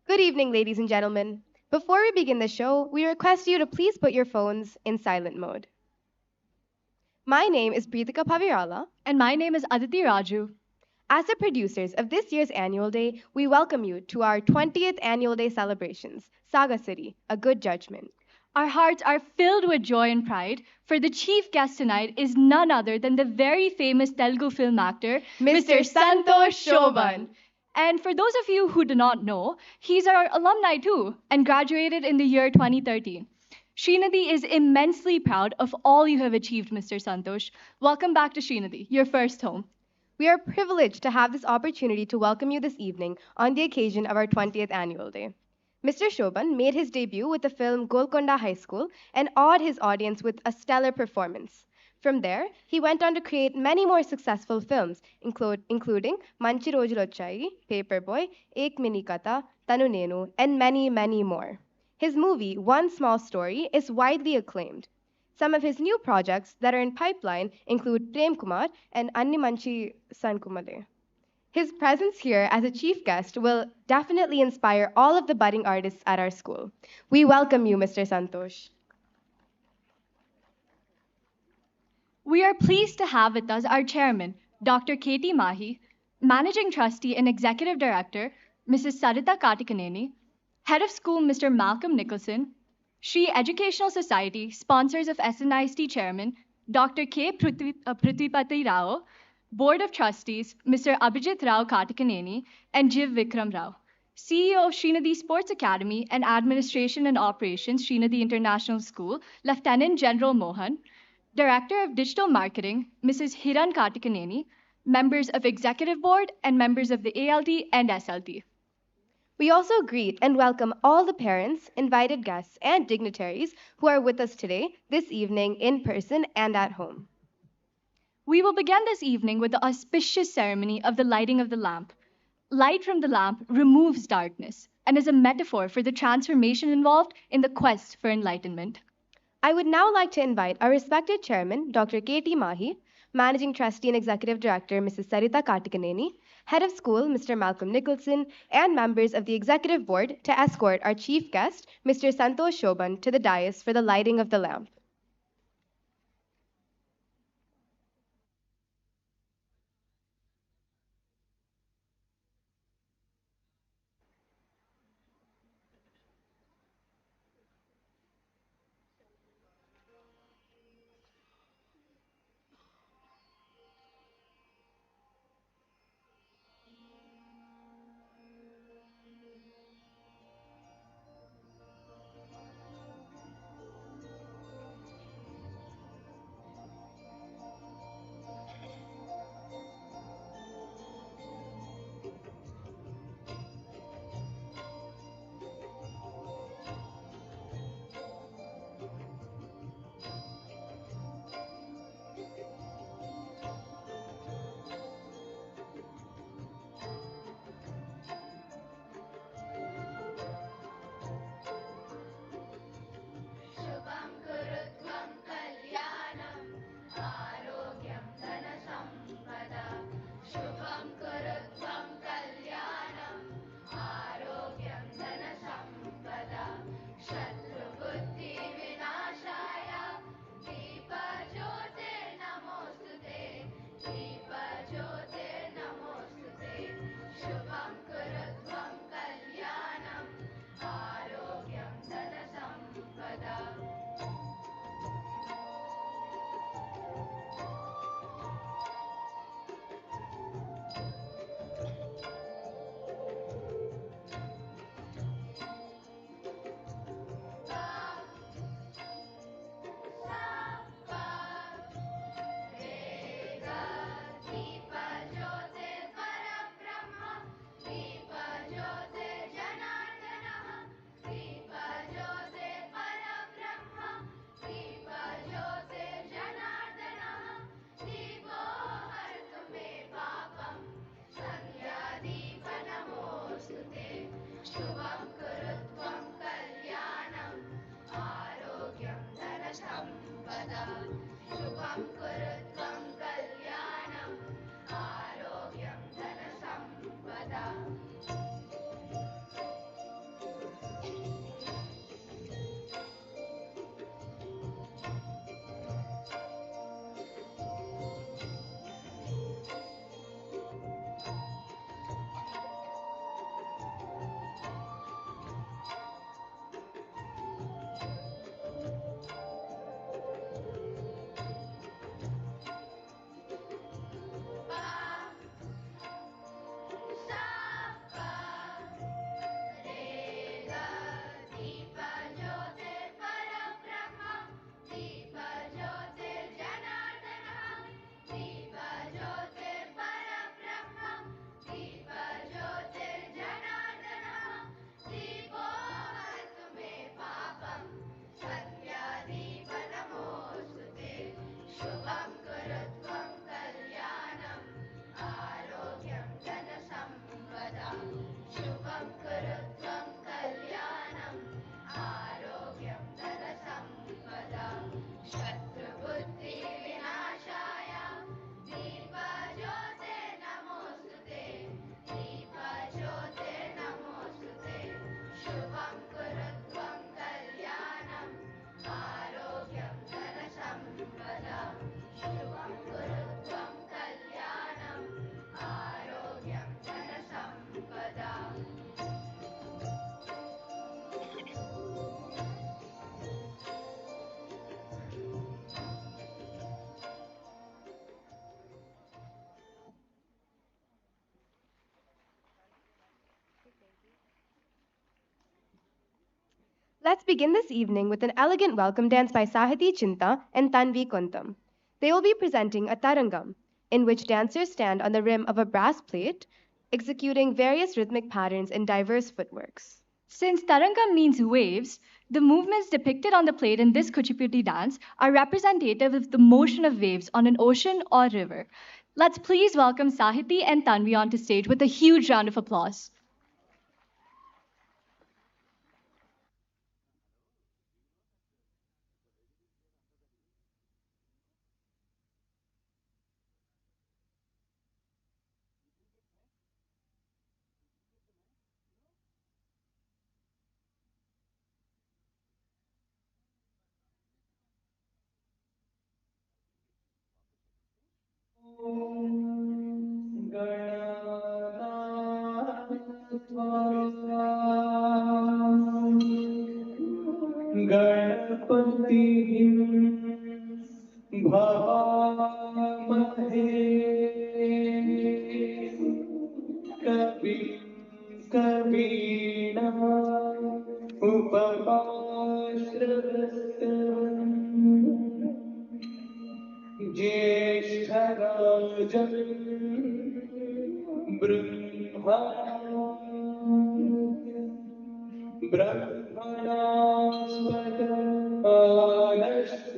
Good evening, ladies and gentlemen. Before we begin the show, we request you to please put your phones in silent mode. My name is Preetika Pavirala. And my name is Aditi Raju. As the producers of this year's annual day, we welcome you to our 20th annual day celebrations, Saga City, a good judgment. Our hearts are filled with joy and pride, for the chief guest tonight is none other than the very famous Telugu film actor, Mr. Santosh Shoban. And for those of you who do not know, he's our alumni too and graduated in the year 2013. Sreenidhi is immensely proud of all you have achieved, Mr. Santosh. Welcome back to Sreenidhi, your first home. We are privileged to have this opportunity to welcome you this evening on the occasion of our 20th annual day. Mr. Shoban made his debut with the film Golconda High School and awed his audience with a stellar performance. From there, he went on to create many more successful films, including Manchi Rojulochayi, Paperboy, Ek Mini Kata, Tanu Nenu, and many, many more. His movie, One Small Story, is widely acclaimed. Some of his new projects that are in pipeline include Prem Kumar and Anni Manchi Sankumale. His presence here as a chief guest will definitely inspire all of the budding artists at our school. We welcome you, Mr. Santosh. We are pleased to have with us our chairman, Dr. Katie Mahi, managing trustee and executive director, Mrs. Sarita Kartikaneni, head of school, Mr. Malcolm Nicholson, Shri Educational Society, sponsors of SNIST chairman, Dr. K. Prithvipati Rao, board of trustees, Mr. Abhijit Rao Kartikaneni, and Jiv Vikram Rao. CEO of Sreenidhi Sports Academy and Administration and Operations, Sreenidhi International School, Lieutenant General Mohan, Director of Digital Marketing, Mrs. Hiran Kartikaneni, members of Executive Board, and members of the ALT and SLT. We also greet and welcome all the parents, invited guests, and dignitaries who are with us today, this evening, in person and at home. We will begin this evening with the auspicious ceremony of the lighting of the lamp. Light from the lamp removes darkness and is a metaphor for the transformation involved in the quest for enlightenment. I would now like to invite our respected chairman, Dr. Katie Mahi, managing trustee and executive director, Mrs. Sarita Kartikaneni, head of school, Mr. Malcolm Nicholson, and members of the executive board to escort our chief guest, Mr. Santosh Shoban, to the dais for the lighting of the lamp. Let's begin this evening with an elegant welcome dance by Sahiti Chinta and Tanvi Kontam. They will be presenting a tarangam, in which dancers stand on the rim of a brass plate, executing various rhythmic patterns in diverse footworks. Since Taranga means waves, the movements depicted on the plate in this Kuchipudi dance are representative of the motion of waves on an ocean or river. Let's please welcome Sahiti and Tanvi onto stage with a huge round of applause. गणपतिं भवामहे कविं कवीनाम् उपमाश्रवस्तमम् ज्येष्ठराजं ब्रह्मणास्पद आनशृण्वन्नोतिभिः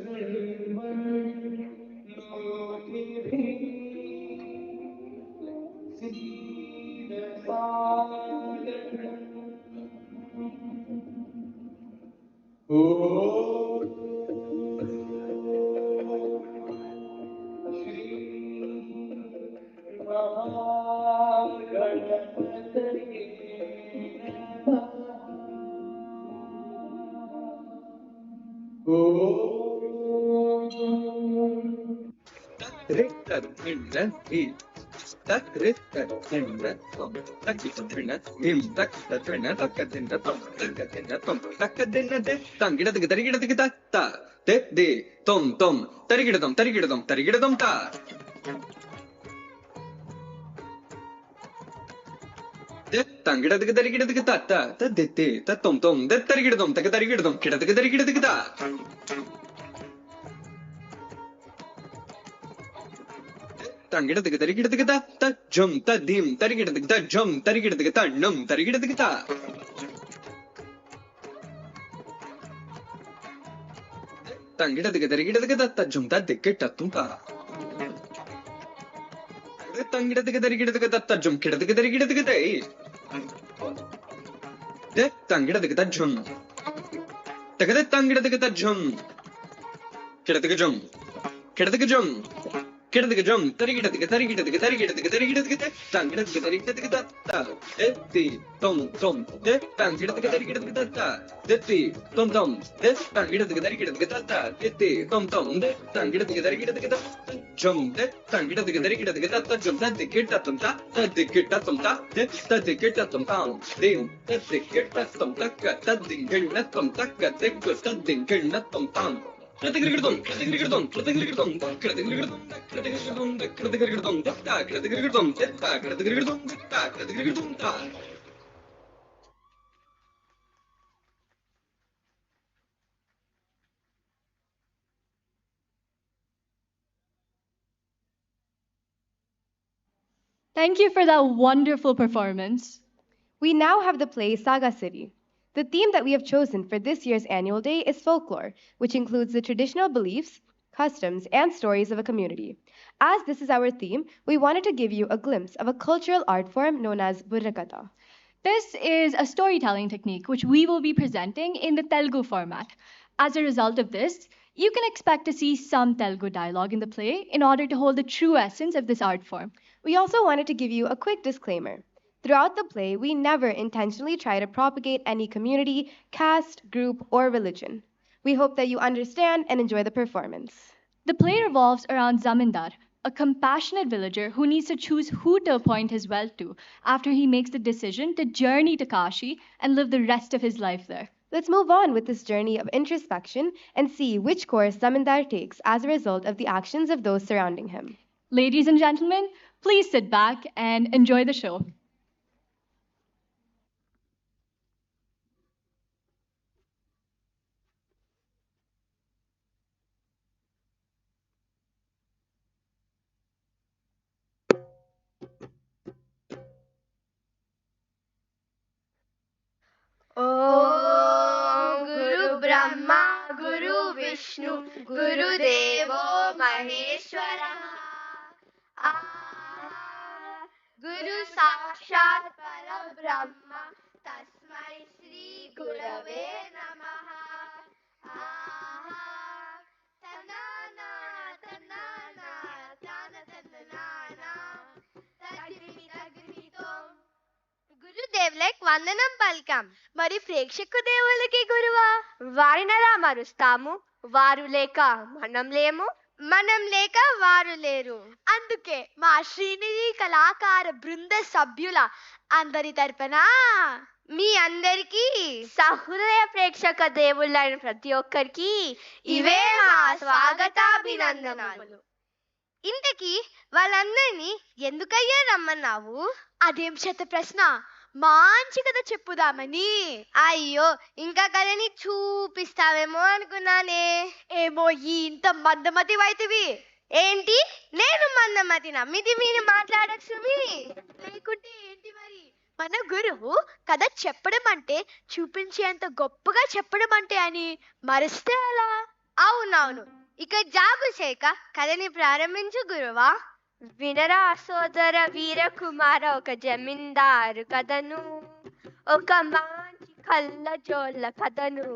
Thank you for that wonderful performance. We now have the play Saga City. The theme that we have chosen for this year's annual day is folklore, which includes the traditional beliefs, customs, and stories of a community. As this is our theme, we wanted to give you a glimpse of a cultural art form known as Burrakata. This is a storytelling technique which we will be presenting in the Telugu format. As a result of this, you can expect to see some Telugu dialogue in the play in order to hold the true essence of this art form. We also wanted to give you a quick disclaimer. Throughout the play, we never intentionally try to propagate any community, caste, group, or religion. We hope that you understand and enjoy the performance. The play revolves around Zamindar, a compassionate villager who needs to choose who to appoint his wealth to after he makes the decision to journey to Kashi and live the rest of his life there. Let's move on with this journey of introspection and see which course Zamindar takes as a result of the actions of those surrounding him. Ladies and gentlemen, please sit back and enjoy the show. Brahma, Guru Vishnu, Guru Devo Maheshwara. Guru Sakshat Parabrahma, Tasmai Shri Gurave Namaha. Tanana, tanana, tana tanana, tagimi tagimi tom. గురుదేవులకు వందనం పలికాం. మరి ప్రేక్షకు దేవులకి గురువా? వారినలా మరుస్తాము. వారు లేక మనం లేము, మనం లేక వారు లేరు. అందుకే మా శ్రీనిధి కళాకార బృంద సభ్యుల అందరి తరపున మీ అందరికీ, సహృదయ ప్రేక్షక దేవుళ్ళైన ప్రతి ఒక్కరికి ఇవే మా స్వాగతాభినందనలు. ఇంతకీ వాళ్ళందరినీ ఎందుకయ్యా రమ్మన్నావు? అదేం శత ప్రశ్న. మంచి కథ చెప్పుదామని. అయ్యో, ఇంకా కథని చూపిస్తావేమో అనుకున్నానే. ఏమో ఇంత మందమతి వైతివి. ఏంటి, నేను మందమతిన? మితి మీరు మాట్లాడచ్చు. లేకుంటే ఏంటి మరి? మన గురువు కథ చెప్పడం అంటే చూపించేంత గొప్పగా చెప్పడం అంటే అని మరిస్తే అలా. అవునవును, ఇక జాగు చేయక కథని ప్రారంభించు గురువా. వినరా సోదర వీరకుమార, ఒక జమీందారు కథను, ఒక మంచి కళ్ళజోళ్ళ కథను.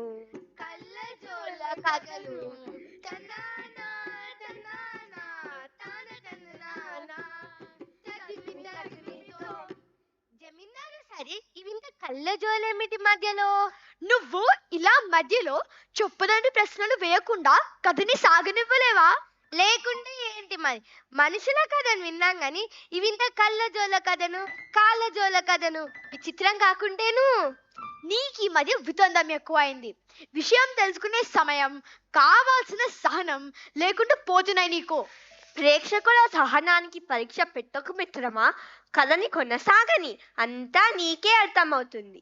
కళ్ళజోళ్ళ కథను. తన్నానా, తన్నానా, తాన తన్నానా, తగిమి తగిమితో. జమీందారు సరే, ఇవింత కళ్ళజోలేమిటి మధ్యలో? నువ్వు ఇలా మధ్యలో చొప్పదండి ప్రశ్నలు వేయకుండా కథని సాగనివ్వలేవా? లేకుంటే ఏంటి మరి? మనుషుల కథను విన్నాం గాని ఇవింత కళ్ళజోల కథను, కాళ్ళజోల కథను విచిత్రం కాకుంటేను. నీకు ఈ మధ్య వితందం ఎక్కువైంది. విషయం తెలుసుకునే సమయం, కావాల్సిన సహనం లేకుండా పోతున్నాయి నీకు. ప్రేక్షకుల సహనానికి పరీక్ష పెట్టకు మిత్రమా. కథని కొనసాగని, అంతా నీకే అర్థమవుతుంది.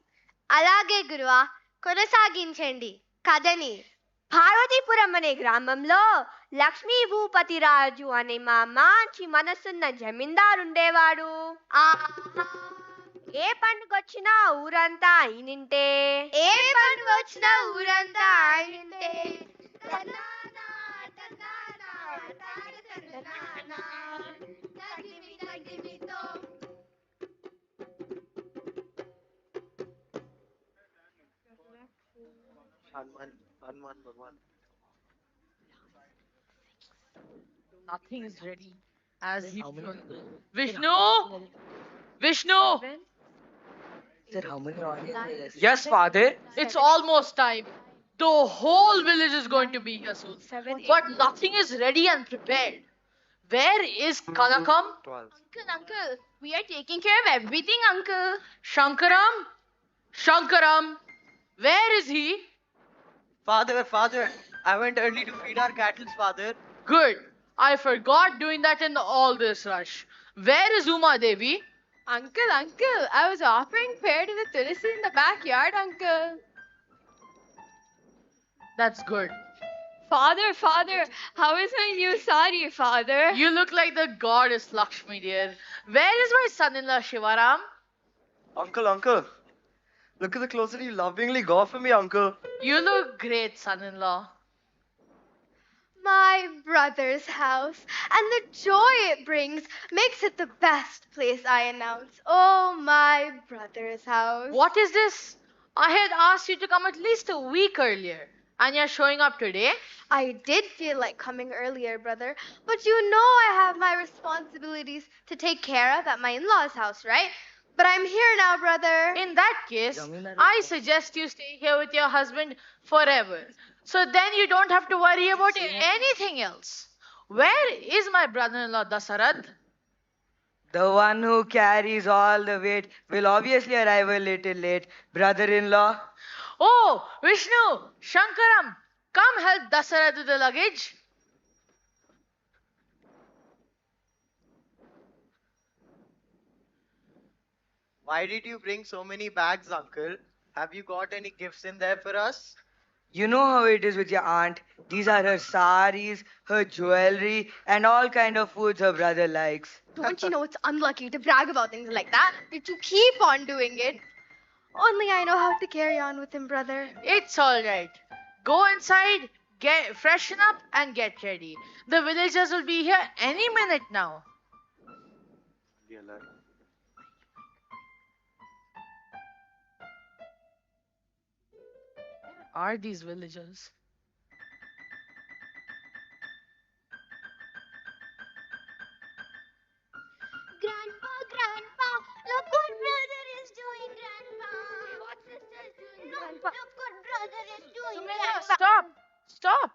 అలాగే గురువా, కొనసాగించండి కథని. పార్వతీపురం అనే గ్రామంలో లక్ష్మీ భూపతిరాజు అనే మా మంచి మనసున్న జమీందారు ఉండేవాడు. ఏ పండుగ వచ్చినా ఊరంతా ఆయనింటే, ఏ పండుగ వచ్చినా ఊరంతా ఆయనింటే. Hanuman Bhagwan. Nothing is ready as he should. Vishnu! Vishnu! Sir, how many audiences? Yes, Father. It's almost time. The whole village is going to be here soon. But nothing is ready and prepared. Where is Kanakam? 12. Uncle, we are taking care of everything, Uncle. Shankaram? Shankaram? Where is he? Father, I went early to feed our cattle, Father. Good. I forgot doing that in all this rush. Where is Uma Devi? Uncle, I was offering prayer to the tulsi in the backyard, Uncle. That's good. Father, how is my new sari, Father? You look like the goddess Lakshmi, dear. Where is my son-in-law Shivaram? Uncle, look at the clothes that you lovingly got for me, Uncle. You look great, son-in-law. My brother's house, and the joy it brings makes it the best place, I announce. Oh, my brother's house. What is this? I had asked you to come at least a week earlier, and you're showing up today? I did feel like coming earlier, brother, but you know I have my responsibilities to take care of at my in-laws' house, right? But I'm here now, brother. In that case, I suggest you stay here with your husband forever. So then you don't have to worry about anything else. Where is my brother-in-law Dasarath? The one who carries all the weight will obviously arrive a little late, brother-in-law. Oh, Vishnu, Shankaram, come help Dasarath with the luggage. Why did you bring so many bags, Uncle? Have you got any gifts in there for us? You know how it is with your aunt. These are her saris, her jewelry, and all kind of foods her brother likes. Don't you know it's unlucky to brag about things like that? But you keep on doing it. Only I know how to carry on with him, brother. It's all right. Go inside, get freshen up, and get ready. The villagers will be here any minute now. Are these villagers? Grandpa, Grandpa, look what brother is doing, Grandpa. What sister is doing, Grandpa? Look what brother is doing, Sumedha, Grandpa. stop! Stop!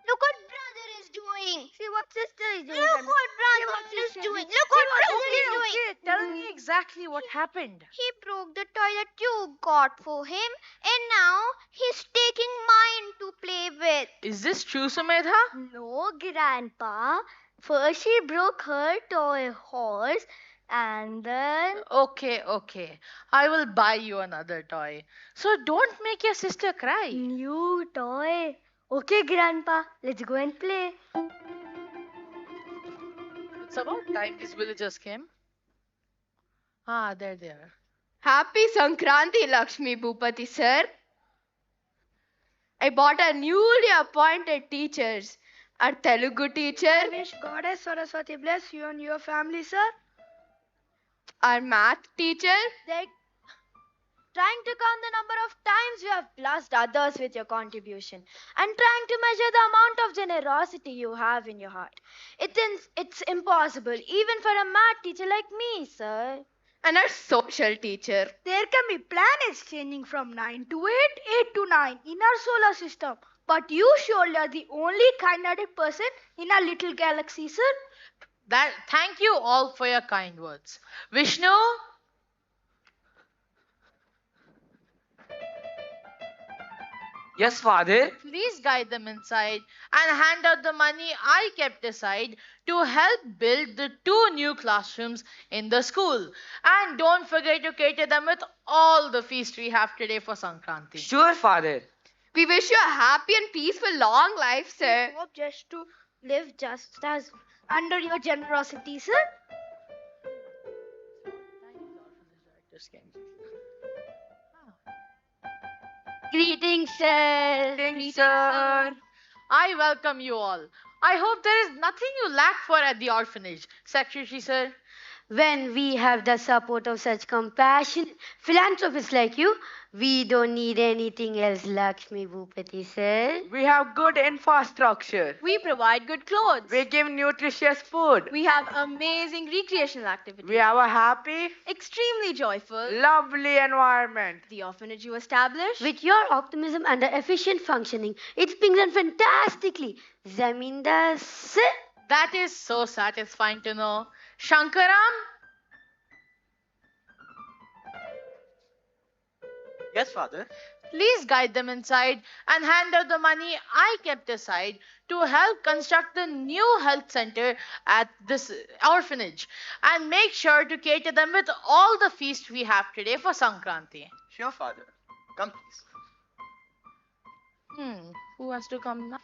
Look what brother is doing. See what sister is doing. Look what brother is doing. Look what brother is doing. Okay, tell me exactly what happened. He broke the toy that you got for him, and now he's taking mine to play with. Is this true, Sumedha? No, Grandpa. First he broke her toy horse, and then Okay. I will buy you another toy. So don't make your sister cry. new toy. Okay, Grandpa, let's go and play. It's about time these villagers came. Ah, there they are. Happy Sankranti, Lakshmi Bhupati, sir. I bought our newly appointed teachers. Our Telugu teacher, Wish Goddess Saraswati bless you and your family, sir. our math teacher, They're trying to count the number of times you have blessed others with your contribution and trying to measure the amount of generosity you have in your heart. It's impossible, even for a math teacher like me, sir. and our social teacher. There can be planets changing from 9 to 8, 8 to 9 in our solar system. But you surely are the only kind-hearted person in our little galaxy, sir. Thank you all for your kind words. Vishnu, Yes, Father. please guide them inside and hand out the money I kept aside to help build the 2 new classrooms in the school. And don't forget to cater them with all the feast we have today for Sankranti. Sure, Father. We wish you a happy and peaceful long life, sir. Hope just to live just as under your generosity, sir. Greetings, sir. Greetings, sir. I welcome you all. I hope there is nothing you lack for at the orphanage. Secretary, sir. When we have the support of such compassionate philanthropists like you, we don't need anything else, Lakshmi Bhupati, sir. We have good infrastructure. We provide good clothes. We give nutritious food. We have amazing recreational activities. We have a happy, Extremely joyful. lovely environment. The orphanage you established. With your optimism and the efficient functioning, it's being done fantastically. Zamindar, sir. That is so satisfying to know. Shankaram, Yes, Father. please guide them inside and hand out the money I kept aside to help construct the new health center at this orphanage. And make sure to cater them with all the feast we have today for Sankranti. Sure, Father. Come, please. Who has to come now?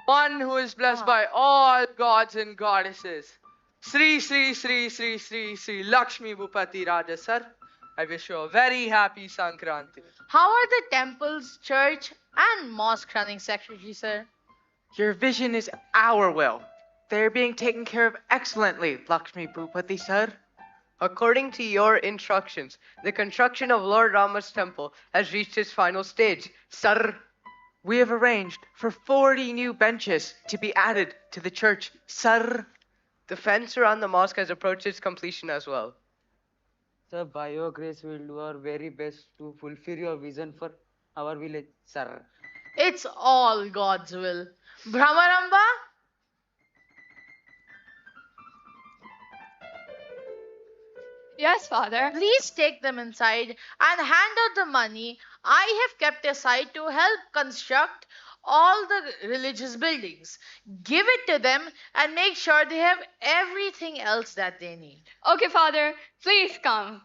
One who is blessed by all gods and goddesses. Sri Lakshmi Bhupati Raja, sir. I wish you a very happy Sankranti. How are the temples, church, and mosque running, Secretary, sir? Your vision is our will. They're being taken care of excellently, Lakshmi Bhupati, sir. According to your instructions, the construction of Lord Rama's temple has reached its final stage, sir. We have arranged for 40 new benches to be added to the church, sir. The fence around the mosque has approached its completion as well. Sir, by your grace, we will do our very best to fulfill your vision for our village, sir. It's all God's will. Brahmaramba? Yes, Father. Please take them inside and hand out the money I have kept aside to help construct all the religious buildings. Give it to them and make sure they have everything else that they need. Okay, Father, please come.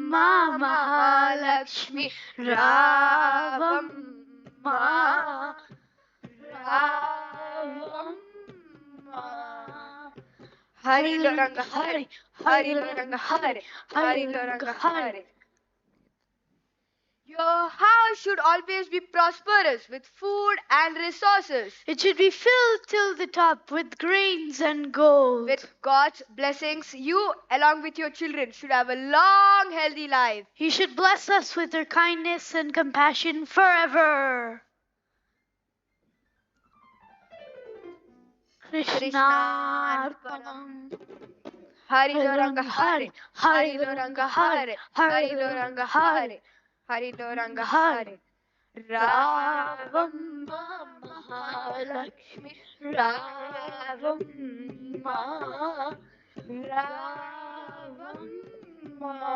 Ravamma Mahalakshmi Ravamma Ravamma Hari Loranga Hari Hari Loranga Hari Hari Loranga Hari. Your house should always be prosperous with food and resources. It should be filled till the top with grains and gold. With God's blessings, you, along with your children, should have a long, healthy life. He should bless us with their kindness and compassion forever. Krishna Arpanam. Hari Loranga Hari, Hari Loranga Hari, Hari Loranga Hari, Hari Loranga Hari. Ravamma Mahalakshmi Ravamma Ravamma.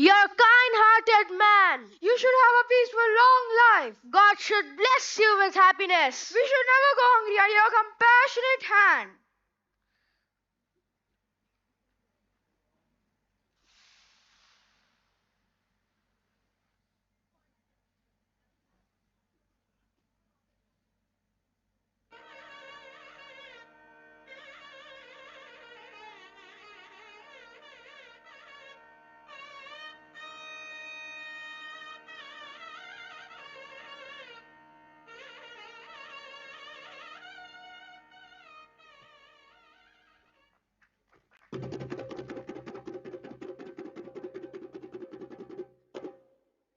You're a kind-hearted man. You should have a peaceful, long life. God should bless you with happiness. We should never go hungry under your compassionate hand.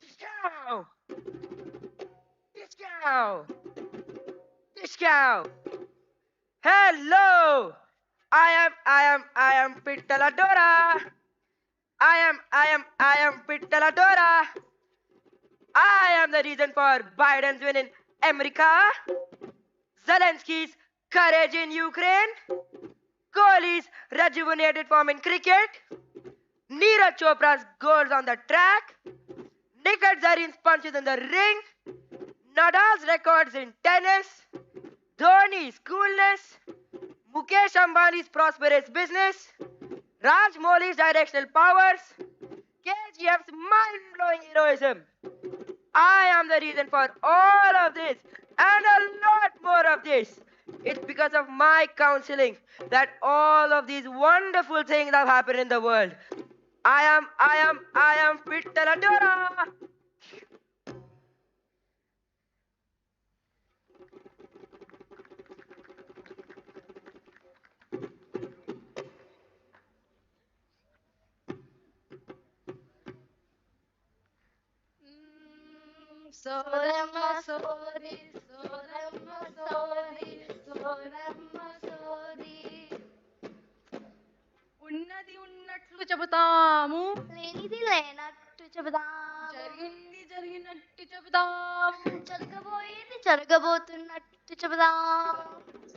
Disco! Disco! Disco! Hello! I am Pittaladora. I am Pittaladora. I am the reason for Biden's win in America, Zelensky's courage in Ukraine, Kohli's rejuvenated form in cricket, Neeraj Chopra's goals on the track, Nikat Zarin's punches in the ring, Nadal's records in tennis, Dhoni's coolness, Mukesh Ambani's prosperous business, Raj Mouli's directional powers, KGF's mind-blowing heroism. I am the reason for all of this and a lot more of this. It's because of my counseling that all of these wonderful things have happened in the world. I am Pittaladora. Soremma sori, soremma sori, soremma sori. ఉన్నది ఉన్నట్లు చెబుతాము లేనిది లేనట్టు చెబుదాం. జరిగింది జరిగినట్టు చెబుతాము జరగబోయేది జరగబోతున్నట్టు చెబుదాం.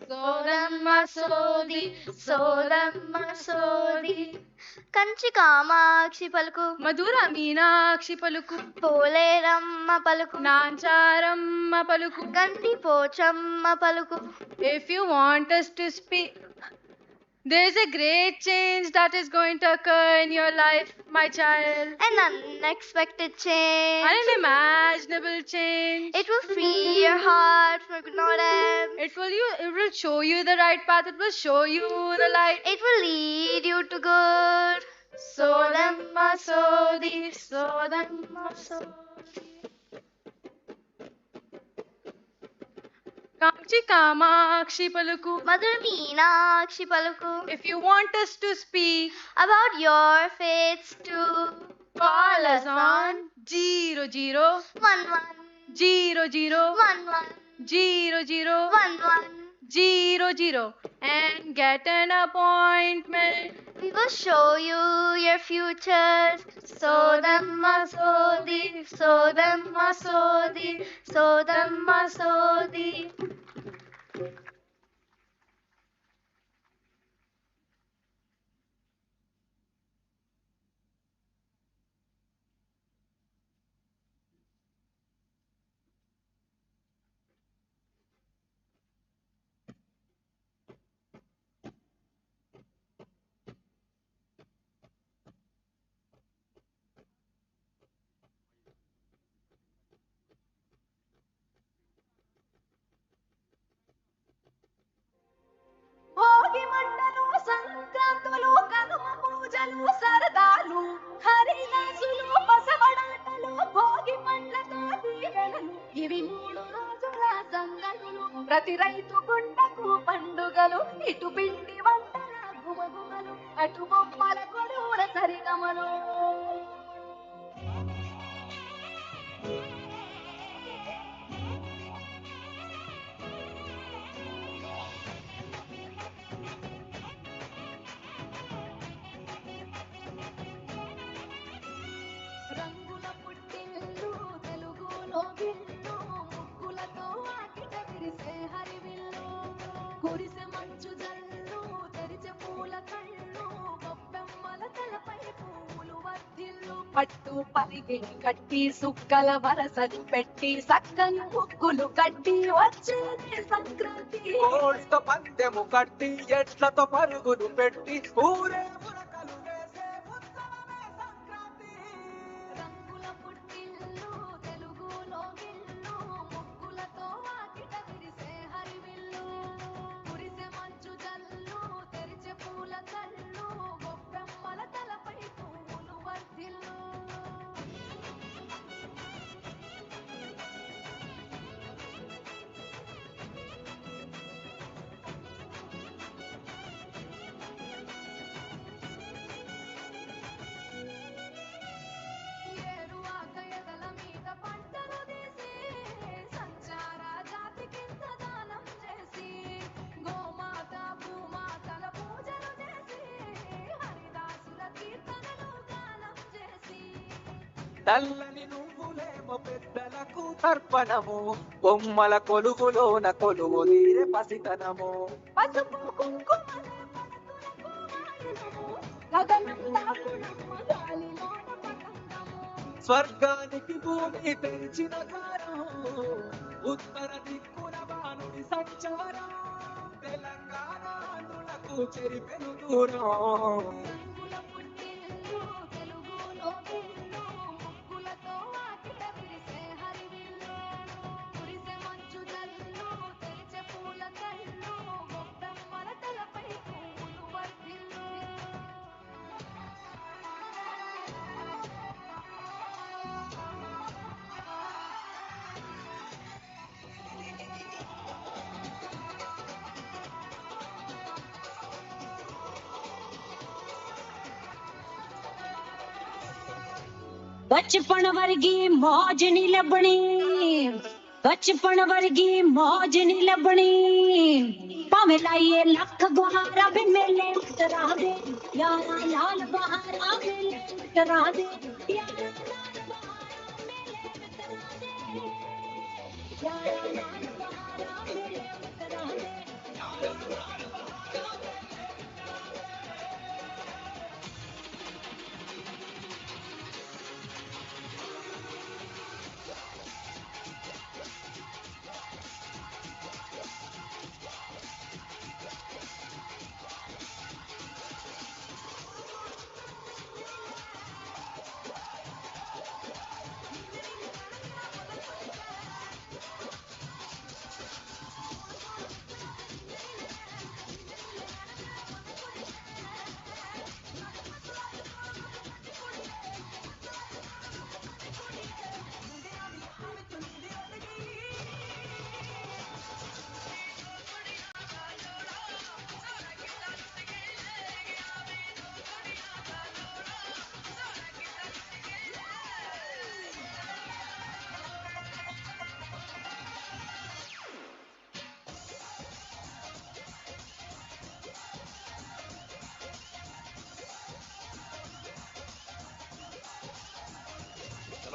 సోదమ్మ సోది, సోదమ్మ సోది. కంచి కామాక్షి పలుకు, మధుర మీనాక్షి పలుకు, పోలేరమ్మ పలుకు, నాంచారమ్మ పలుకు, గండి పోచమ్మ పలుకు. If you want us to speak, There's a great change that is going to occur in your life, my child. An unexpected change. Unimaginable change. It will free your heart from ignorance. It will show you the right path. It will show you the light. It will lead you to good. Sodamma Sodi, Sodamma Sodi. Kamchi Kamakshi Paluku. Mother Meenakshi Paluku. If you want us to speak about your fates too, call us on 00 11 00 11 00 11 00 and get an appointment. We will show you your futures. Sodamma Sodi, Sodamma Sodi, Sodamma Sodi. Bhogi మంటలు సంక్రాంతులు కనుమ పూజలు సరదాలు హరిదాసులు బసవడాటలు భోగి పండ్లతో దీవెనలు ఇవి 3 రోజుల సందడులు ప్రతి రైతు గుండెకు పండుగలు ఇటు పిండి వంటల గుమగుమలు అటు బొమ్మల కొడువుల సరిగమలు రంగుల పుట్టిల్లు తెలుగులో విల్లు ముగ్గులతో ఆకిట విరిసే హరివిల్లు కురిసె మంచు జల్లు తెరిచే పూల కళ్ళు గొప్పెమ్మల తలపై పూలు వర్ధిల్లు పట్టు పరిగి కట్టి సుక్కల వరసని పెట్టి సక్కని ముగ్గులు కట్టి వచ్చేది సంక్రాంతి కోడితో పందెము కట్టి ఎట్లతో పరుగులు పెట్టి ఊరే ఉరకలు వేసే ఉత్సవమే సంక్రాంతి. రంగుల పుట్టిల్లు తెలుగులో విల్లు ముగ్గులతో ఆకిట విరిసే హరివిల్లు కురిసె మంచు జల్లు తెరిచే పూల కళ్ళు గొప్పెమ్మల తలపై పూలు వర్ధిల్లు ఏరు ఆకయదల మీద పంటలు తీసి సంచార జాతి కింద దానం చేసి గోమాత భూమాతల పూజలు చేసి హరిదాసుల కీర్తనలు గానం చేసి తెల్లని నువ్వులేమో పెద్దలకు తర్పణము బొమ్మల కొలువులోన కొలువు నీరే పసితనము పసుపు కుంకుమలే పడతులకు వాయనము గగనం దాకుడమ్మ గాలిలోన పతంగము స్వర్గానికి భూమి తెరిచిన గారం ఉత్తర దిక్కున బాణుడి సంచారం తెలంగాణ ఆంధ్రులకు చెరిపెను దూరం రంగుల పుట్టిల్లు తెలుగులో విల్లు ముగ్గులతో ఆకిట విరిసే హరివిల్లు కురిసె మంచు జల్లు తెరిచే పూల కళ్ళు గొప్పెమ్మల తలపై పూలు వర్ధిల్లు बचपन वर्गी मौज नहीं लभनी बचपन वर्गी मौज नहीं लभनी भावे लाइए लख गुहारा भी मेले उतरा दे यारा लाल बहारा मेले उतरा दे यारा लाल बहारा मेले उतरा दे यारा लाल बहारा मेले उतरा दे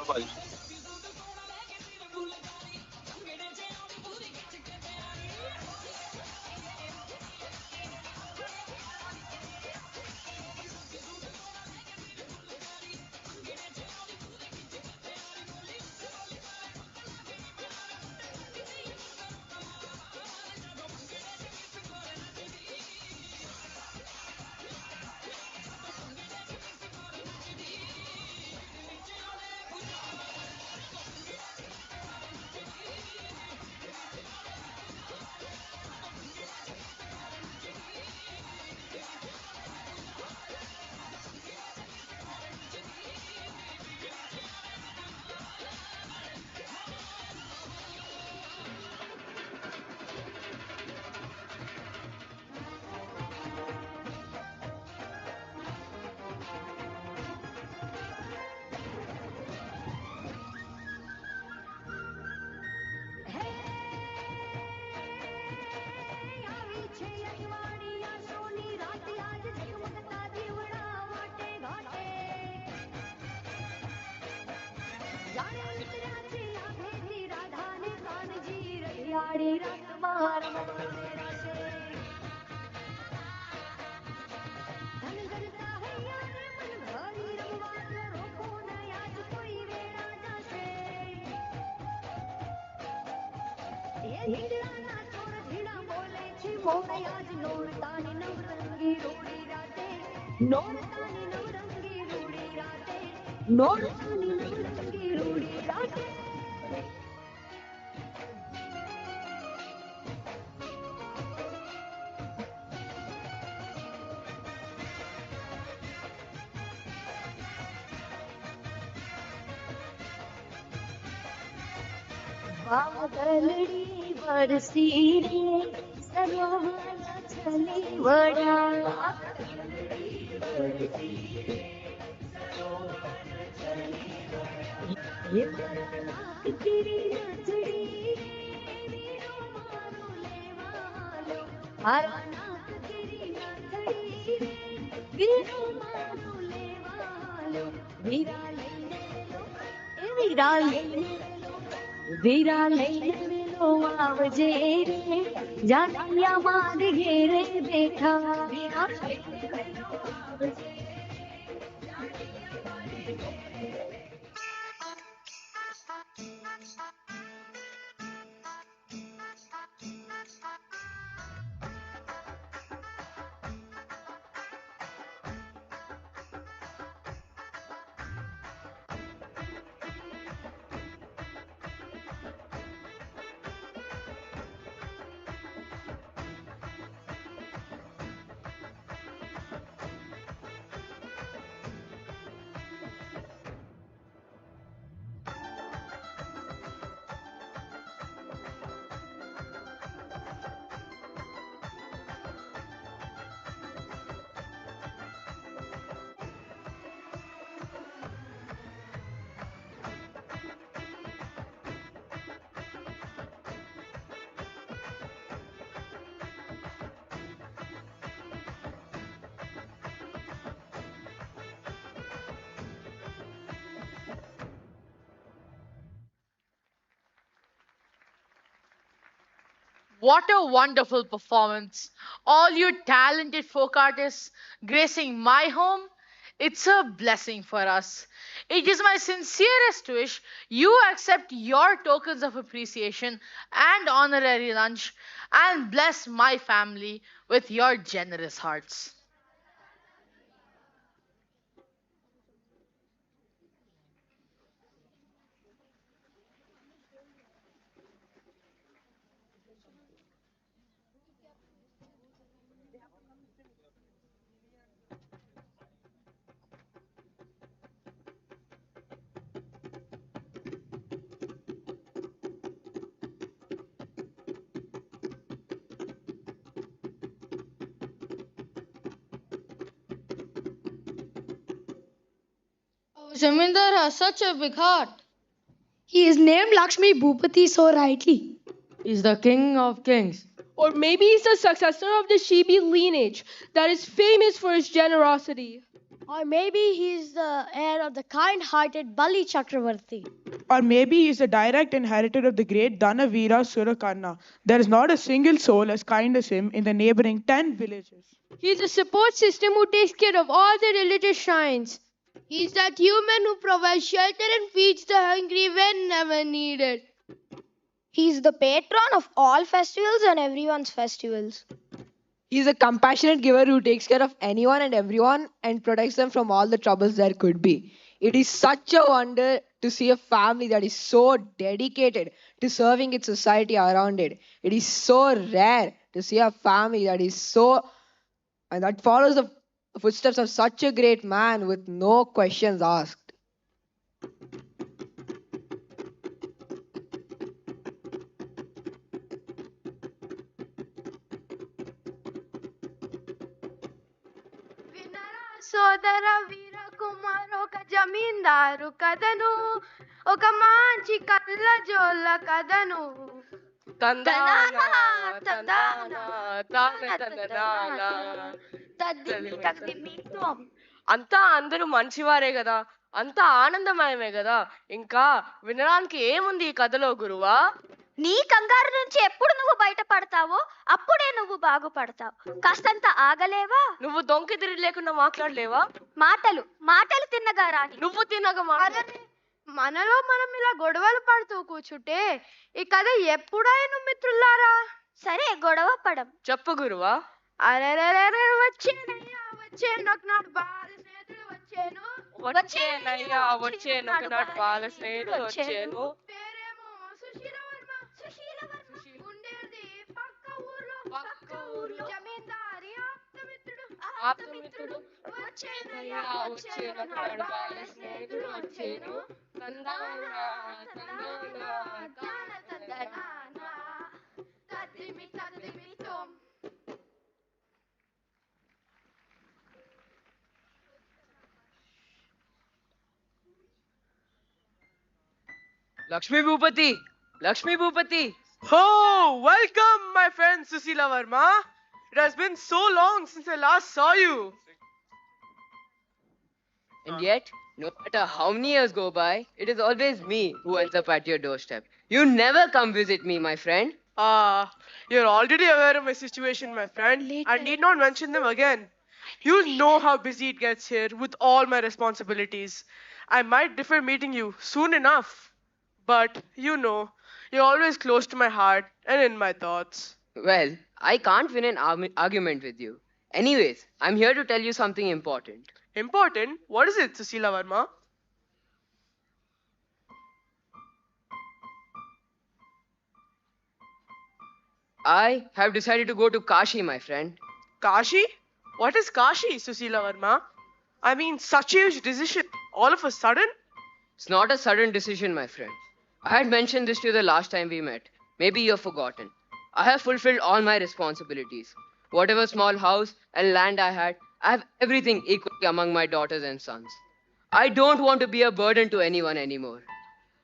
Bye-bye. बादलड़ी बरसी रे सरोवर चली वड़ा ये नाक तेरी नथड़ी वीरो मारो लेवालो हरा नाक तेरी नथड़ी वीरो मारो लेवालो वीरा लईने लो ए वीरा लईने वीरा लईने वेलो आवजे रे जानिया मार घेरे बैठा वीरा लईने वेलो आवजे What a wonderful performance. All you talented folk artists gracing my home. It's a blessing for us. It is my sincerest wish you accept your tokens of appreciation and honorary lunch and bless my family with your generous hearts. Zamindar has such a big heart. He is named Lakshmi Bhupati so rightly. He's the king of kings. Or maybe he's the successor of the Shibi lineage that is famous for its generosity. Or maybe he's the heir of the kind-hearted Bali Chakravarti. Or maybe he is a direct inheritor of the great Dhanavira Surakarna. There is not a single soul as kind as him in the neighboring 10 villages. He's a support system who takes care of all the religious shrines. He's that human who provides shelter and feeds the hungry whenever needed. He's the patron of all festivals and everyone's festivals. He's a compassionate giver who takes care of anyone and everyone and protects them from all the troubles there could be. It is such a wonder to see a family that is so dedicated to serving its society around it. It is so rare to see a family that is so and that follows the footsteps of such a great man with no questions asked. సోదర వీర కుమార్ ఒక జమీందారు కథను ఒక మంచి కళ్ళ జోళ్ళ కథను అంతా అందరూ మంచివారే కదా, అంతా ఆనందమయమే కదా. ఇంకా వినడానికి ఏముంది ఈ కథలో గురువా? నీ కంగారు నుంచి ఎప్పుడు నువ్వు బయటపడతావో అప్పుడే నువ్వు బాగుపడతావు. కాస్తంత ఆగలేవా? నువ్వు దొంకి తిరిగి లేకుండా మాట్లాడలేవా? మాటలు తిన్నగా రాని నువ్వు తినగా మనలో మనం ఇలా గొడవలు పడుతూ కూర్చుంటే ఈ కథ ఎప్పుడైనా మిత్రులారా. సరే గొడవ పడం. చెప్పు గురువా. అరెరెరెరె వచ్చేనయ్యా వచ్చేను ఒకనాడు బాల స్నేహితుడు వచ్చేను వచ్చేనయ్యా వచ్చేను ఒకనాడు బాల స్నేహితుడు వచ్చేను. పేరేమో సుశీలవర్మ ఉండేది పక్క ఊర్లో జమీందారి ఆప్తమిత్రుడు వచ్చేనయ్యా వచ్చేను ఒకనాడు బాల స్నేహితుడు వచ్చేను. తందానా తందానా తాన తందనానా తద్దిమి తద్దిమి తోం. Lakshmi Bhupati! Lakshmi Bhupati! Oh, welcome, my friend Susila Verma. It has been so long since I last saw you. And yet, no matter how many years go by, it is always me who ends up at your doorstep. You never come visit me, my friend. You're already aware of my situation, my friend. I need not mention them again. You know how busy it gets here with all my responsibilities. I might defer meeting you soon enough. But, you know, you're always close to my heart and in my thoughts. Well, I can't win an argument with you. Anyways, I'm here to tell you something important. Important? What is it, Susila Verma? I have decided to go to Kashi, my friend. Kashi? What is Kashi, Susila Verma? I mean, such a huge decision, all of a sudden? It's not a sudden decision, my friend. I had mentioned this to you the last time we met. Maybe you've forgotten. I have fulfilled all my responsibilities. Whatever small house and land I had, I have everything equally among my daughters and sons. I don't want to be a burden to anyone anymore.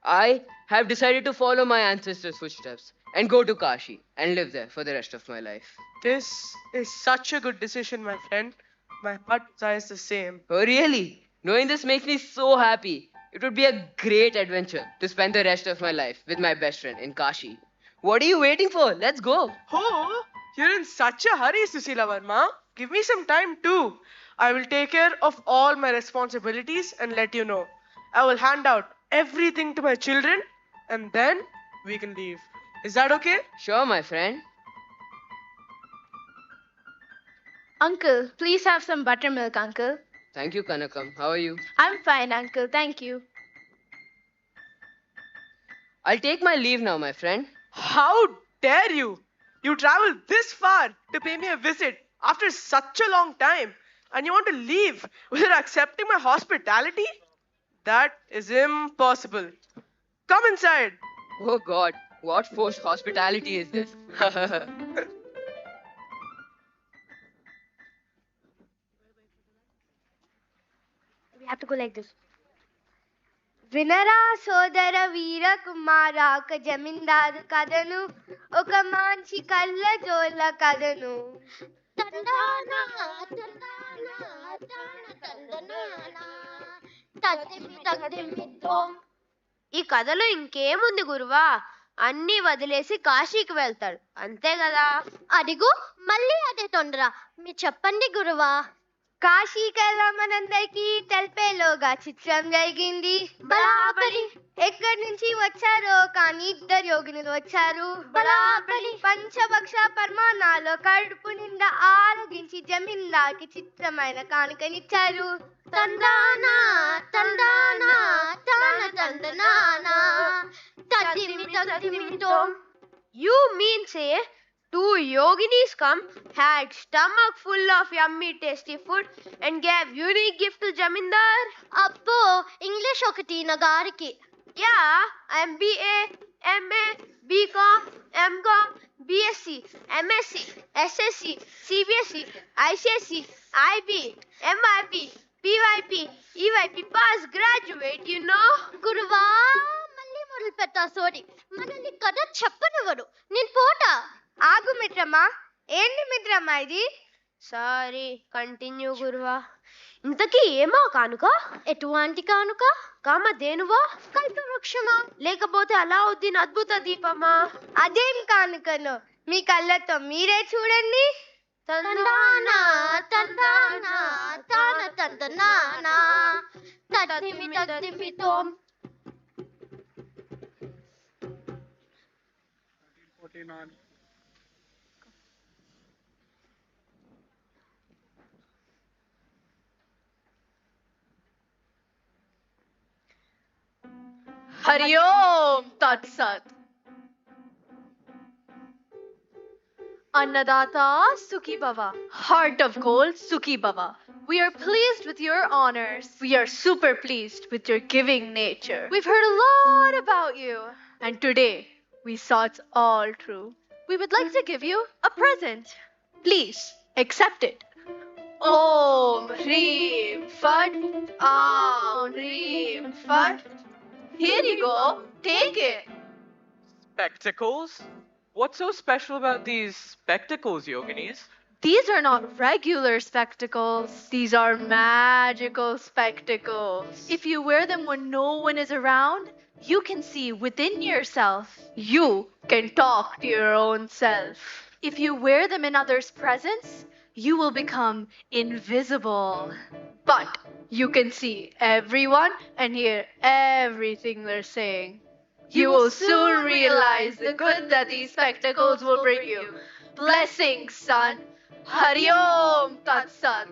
I have decided to follow my ancestors' footsteps and go to Kashi and live there for the rest of my life. This is such a good decision, my friend. My heart desires the same. Oh, really? Knowing this makes me so happy. It would be a great adventure to spend the rest of my life with my best friend in Kashi. What are you waiting for? Let's go. Oh, you're in such a hurry, Susila Verma. Give me some time too. I will take care of all my responsibilities and let you know. I will hand out everything to my children and then we can leave. Is that okay? Sure, my friend. Uncle, please have some buttermilk, Uncle. Thank you, Kanakam. How are you? I'm fine, Uncle. Thank you. I'll take my leave now, my friend. How dare you? You traveled this far to pay me a visit after such a long time and you want to leave without accepting my hospitality? That is impossible. Come inside. Oh God, what forced hospitality is this? We have to go like this. వినరా సోదర వీర కుమార ఒక జమీందారు కథను ఒక మంచి కళ్ళ జోళ్ళ కథను. తందానా తందానా ఈ కథలో ఇంకేముంది గురువా? అన్నీ వదిలేసి కాశీకి వెళ్తాడు అంతే కదా? అదిగో మళ్ళీ అదే తొందర. మీరు చెప్పండి గురువా. కాశీకి వెళ్ళమనందరికీ తెలిపేలోగా చిత్రం జరిగింది. బరాబరి. ఎక్కడి నుంచి వచ్చారో కానీ ఇద్దరు యోగినులు వచ్చారు. బరాబరి. పంచభక్ష పరమాణాలు కడుపు నిండా ఆరగించి జమీందార్కి చిత్రమైన కానుకనిచ్చారు. తందానా తందానా తాన తందనానా తదిమి తదిమితో. You mean say two yoginis come, had stomach full of yummy tasty food and gave unique gift to Jamindar? అబ్బో ఇంగ్లీష్ ఒకటి నా గారికి. Yeah, I'm BA, MA, BCom, MCom, BSc, MSc, SSc, CBSc, ICSc, IB, MYP, PYP, EYP, pass graduate, you know? గురువా మళ్ళీ మొదలు పెట్టా. Sorry, మనల్ని కథ చెప్పనివ్వడు. నేను పోతా. ఆగు మిత్రమా. ఏంటి మిత్రమా ఇది? సారీ, కంటిన్యూ గురువా. ఇంతకీ ఏమో కానుక? ఎటువంటి కానుక? కామధేనువా? కల్పవృక్షమా? లేకపోతే అలావుద్దీన్ అద్భుత దీపమా? అదేం కానుకను మీ కళ్ళతో మీరే చూడండి. తందానా తందానా తాన తందనానా తదిమి తదిమితో. Hari Om Tat Sat. Annadata Sukhi Bava, Heart of Gold Sukhi Bava. We are pleased with your honors. We are super pleased with your giving nature. We've heard a lot about you, and today we saw it's all true. We would like to give you a present. Please accept it. Om Reem Fat, Om Reem Fat. Here you go. Take it. Spectacles? What's so special about these spectacles, Yoginis? These are not regular spectacles. These are magical spectacles. If you wear them when no one is around, you can see within yourself. You can talk to your own self. If you wear them in others' presence, you will become invisible. But you can see everyone and hear everything they're saying. You will soon realize the good that these spectacles will bring you. Blessings, son. Hari Om Tat Sat.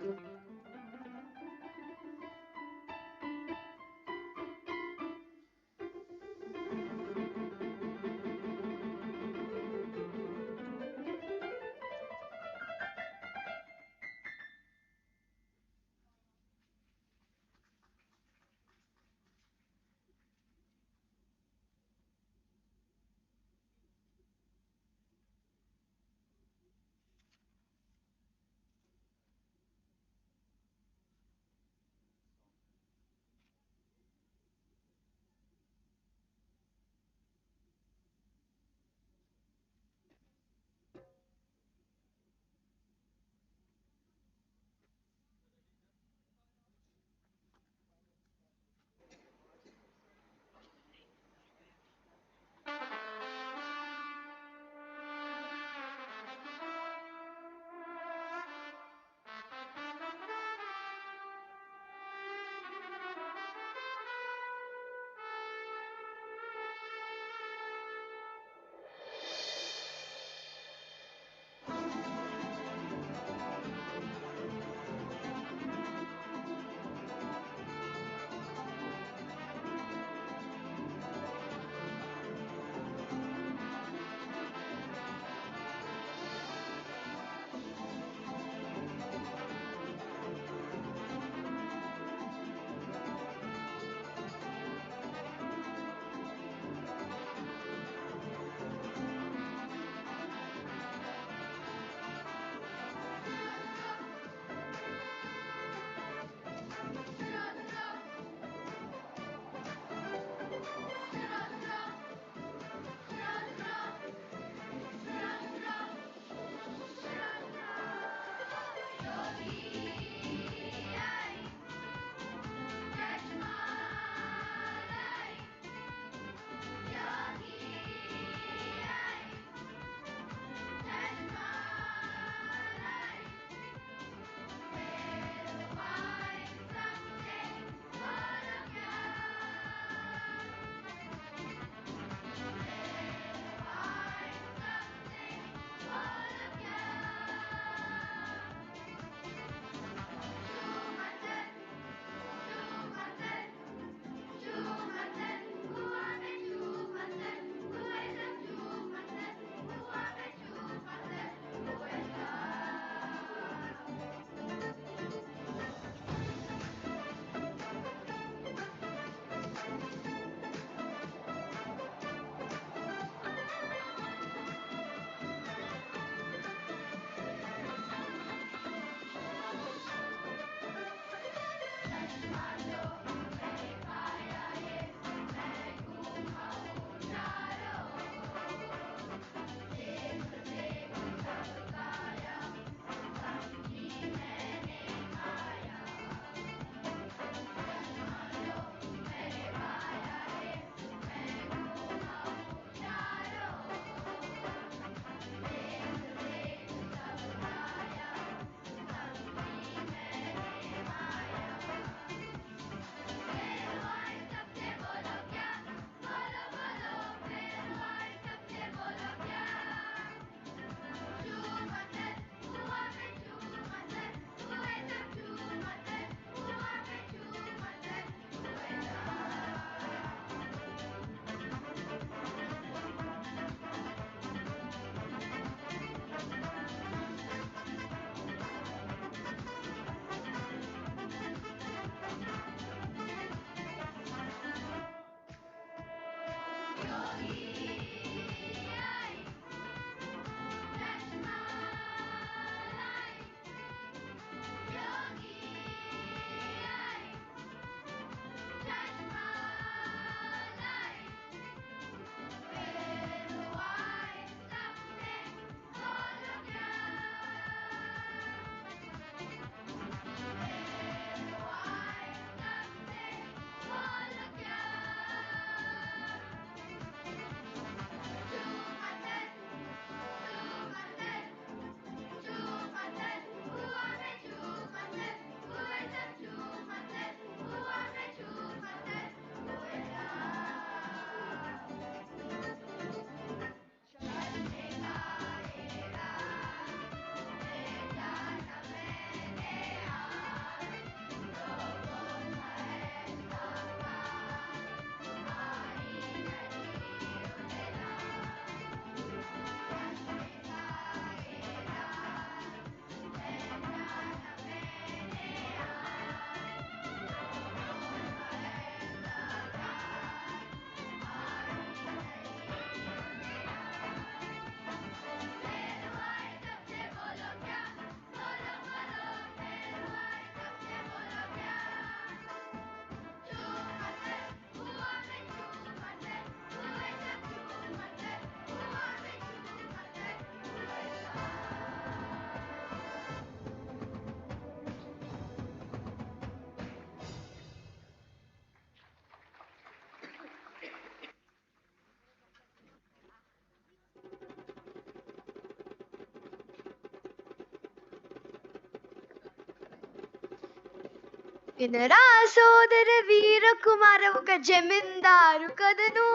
వినరా సోదర వీర కుమార ఒక జమీందారు కదను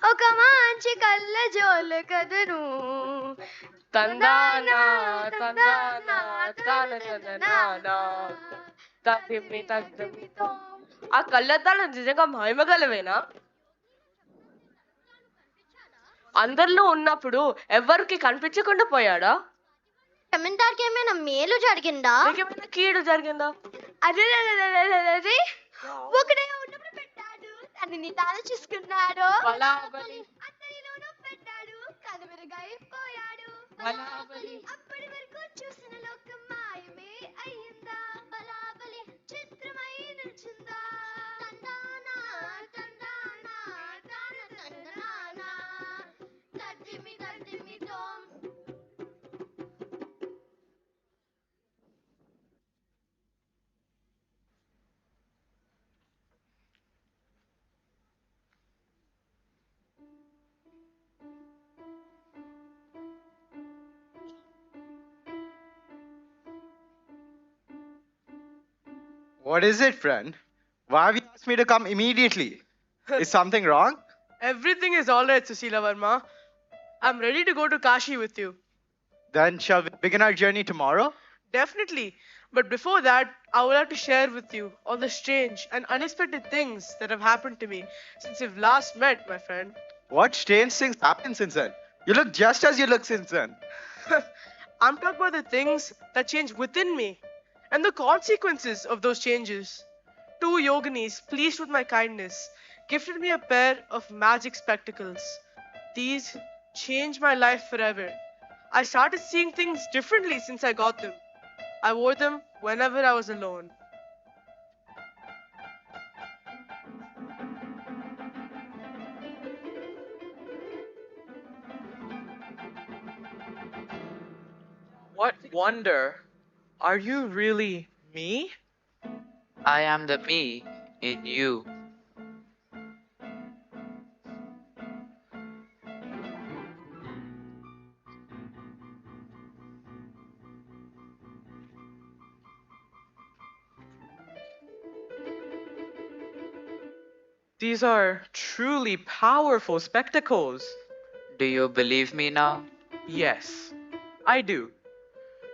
ఒక మంచి కళ్ళ జోల కదను తందానా తందానా తాన తందనానా తదిమి తదిమితో. ఆ కళ్ళద్దాలు నిజంగా మహిమగలవేనా? అందరిలో ఉన్నప్పుడు ఎవరికి కనిపించకుండా పోయాడా? జమీందార్కి ఏమైనా మేలు జరిగిందా? నీకేమైనా కీడు జరిగిందా? అరే ఒకడే ఉన్నప్పుడు పెట్టాడు తనని తాను చూసుకున్నాడు అందరిలోనూ పెట్టాడు కనుమరుగైపోయాడు అప్పటి వరకు చూసిన లోకం మాయమే అయ్యిందా బలాబలి చిత్రమై నిలిచిందా తందానా తందానా తాన తందనానా తద్దిమి తద్దిమితో. What is it, friend? Why have you asked me to come immediately? Is something wrong? Everything is alright, Susila Verma. I'm ready to go to Kashi with you. Then shall we begin our journey tomorrow? Definitely. But before that, I would like to share with you all the strange and unexpected things that have happened to me since we've last met, my friend. What strange things happened since then? You look just as you look since then. I'm talking about the things that change within me and the consequences of those changes. Two yoginis, pleased with my kindness, gifted me a pair of magic spectacles. These changed my life forever. I started seeing things differently since I got them. I wore them whenever I was alone. What wonder? Are you really me? I am the me in you. These are truly powerful spectacles. Do you believe me now? Yes, I do.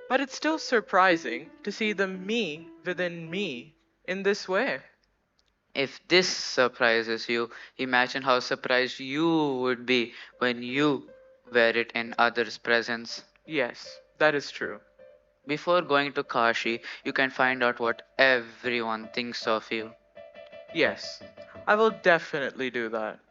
But it's still surprising to see the me within me in this way. If this surprises you, imagine how surprised you would be when you wear it in others' presence. Yes, that is true. Before going to Kashi, you can find out what everyone thinks of you. Yes, I will definitely do that.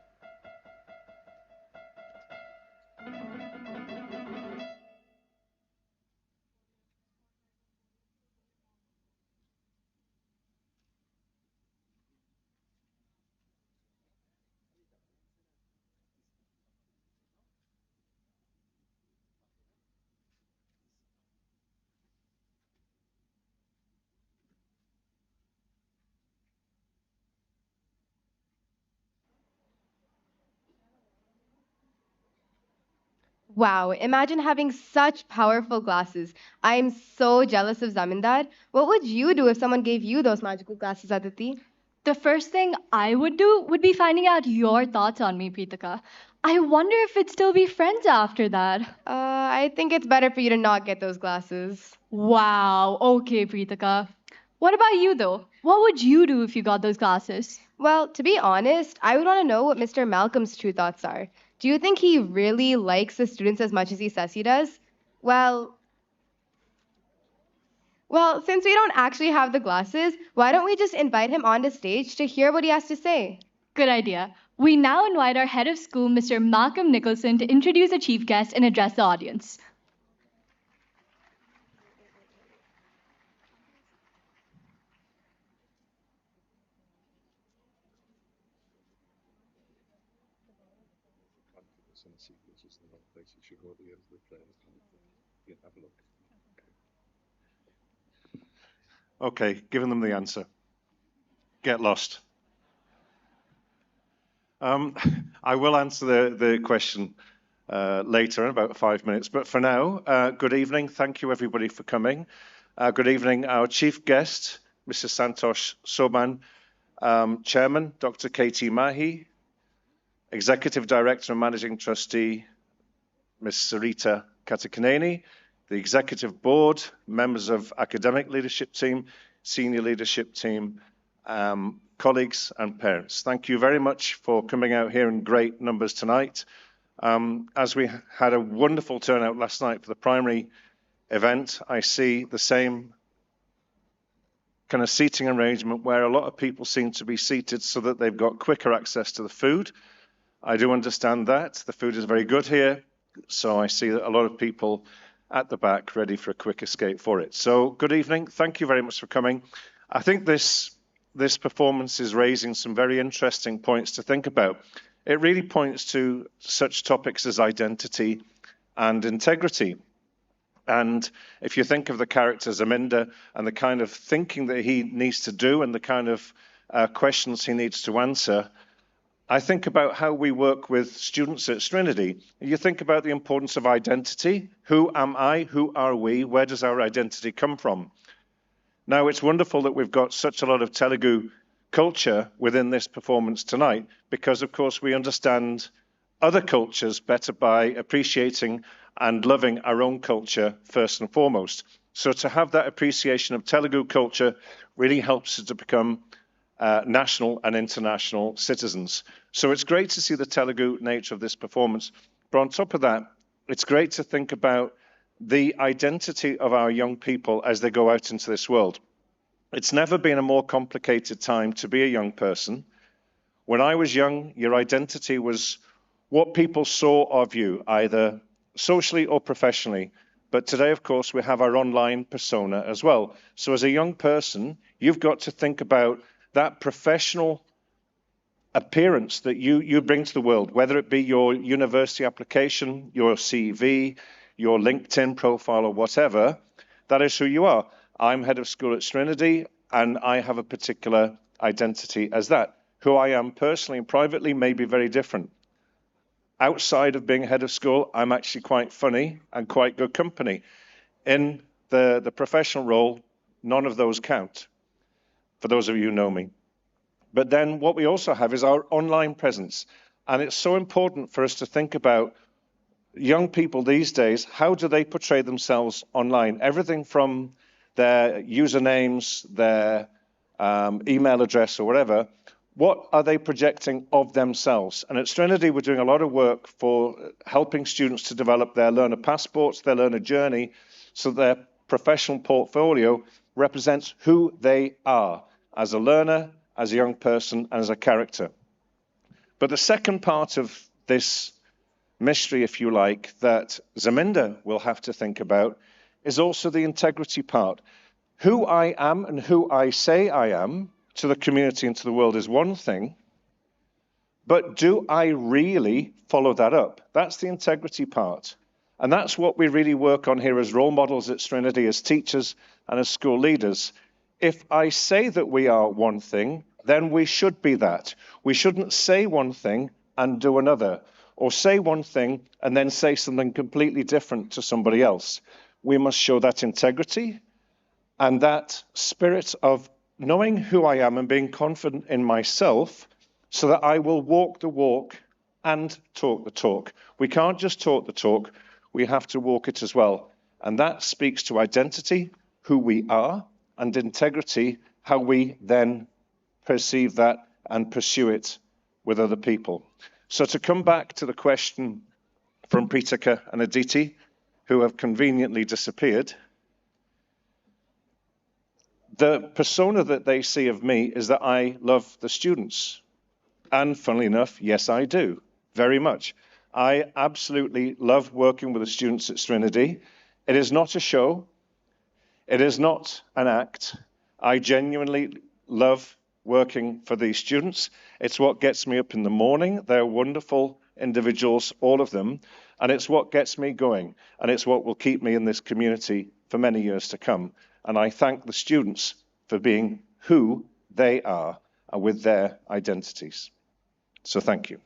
Wow, imagine having such powerful glasses. I'm so jealous of Zamindar. What would you do if someone gave you those magical glasses, Aditi? The first thing I would do would be finding out your thoughts on me, Preetika. I wonder if we'd still be friends after that. I think it's better for you to not get those glasses. Wow, okay, Preetika. What about you, though? What would you do if you got those glasses? Well, to be honest, I would want to know what Mr. Malcolm's true thoughts are. Do you think he really likes the students as much as he says he does? Well, since we don't actually have the glasses, why don't we just invite him onto stage to hear what he has to say? Good idea. We now invite our head of school, Mr. Malcolm Nicholson, to introduce a chief guest and address the audience. Okay, giving them the answer. Get lost. I will answer the question later in about 5 minutes, but for now, good evening. Thank you everybody for coming. Good evening, our chief guest, Mrs. Santosh Soman, Chairman, Dr. Katie Mahi, Executive Director and Managing Trustee, Ms. Sarita Katakaneni, the Executive Board, members of Academic Leadership Team, Senior Leadership Team, colleagues and parents. Thank you very much for coming out here in great numbers tonight. As we had a wonderful turnout last night for the primary event, I see the same kind of seating arrangement where a lot of people seem to be seated so that they've got quicker access to the food. I do understand that. The food is very good here, so I see that a lot of people at the back ready for a quick escape for it. So good evening. Thank you very much for coming. I think this performance is raising some very interesting points to think about. It really points to such topics as identity and integrity. And if you think of the character Zaminda and the kind of thinking that he needs to do and the kind of questions he needs to answer, I think about how we work with students at Sreenidhi. You think about the importance of identity. Who am I? Who are we? Where does our identity come from? Now, it's wonderful that we've got such a lot of Telugu culture within this performance tonight because, of course, we understand other cultures better by appreciating and loving our own culture first and foremost. So to have that appreciation of Telugu culture really helps us to become national and international citizens. So it's great to see the Telugu nature of this performance. But on top of that, it's great to think about the identity of our young people as they go out into this world. It's never been a more complicated time to be a young person. When I was young, your identity was what people saw of you, either socially or professionally. But today, of course, we have our online persona as well. So as a young person, you've got to think about that professional appearance that you bring to the world, whether it be your university application, your CV, your LinkedIn profile or whatever, that is who you are. I'm head of school at Sreenidhi and I have a particular identity as that. Who I am personally and privately may be very different. Outside of being head of school, I'm actually quite funny and quite good company. In the professional role, none of those count, for those of you who know me. But then what we also have is our online presence. And it's so important for us to think about young people these days, how do they portray themselves online? Everything from their usernames, their email address or whatever, what are they projecting of themselves? And at Sreenidhi, we're doing a lot of work for helping students to develop their learner passports, their learner journey, so their professional portfolio represents who they are as a learner, as a young person, and as a character. But the second part of this mystery, if you like, that Zaminda will have to think about is also the integrity part. Who I am and who I say I am to the community and to the world is one thing, but do I really follow that up? That's the integrity part. And that's what we really work on here as role models at Sreenidhi, as teachers and as school leaders. If I say that we are one thing, then we should be that. We shouldn't say one thing and do another, or say one thing and then say something completely different to somebody else. We must show that integrity and that spirit of knowing who I am and being confident in myself so that I will walk the walk and talk the talk. We can't just talk the talk, we have to walk it as well. And that speaks to identity, who we are, and integrity, how we then perceive that and pursue it with other people. So to come back to the question from Pritika and Aditi, who have conveniently disappeared, the persona that they see of me is that I love the students. And funnily enough, yes, I do, very much. I absolutely love working with the students at Sreenidhi. It is not a show. It is not an act. I genuinely love working for these students. It's what gets me up in the morning. They're wonderful individuals, all of them. And it's what gets me going. And it's what will keep me in this community for many years to come. And I thank the students for being who they are and with their identities. So thank you.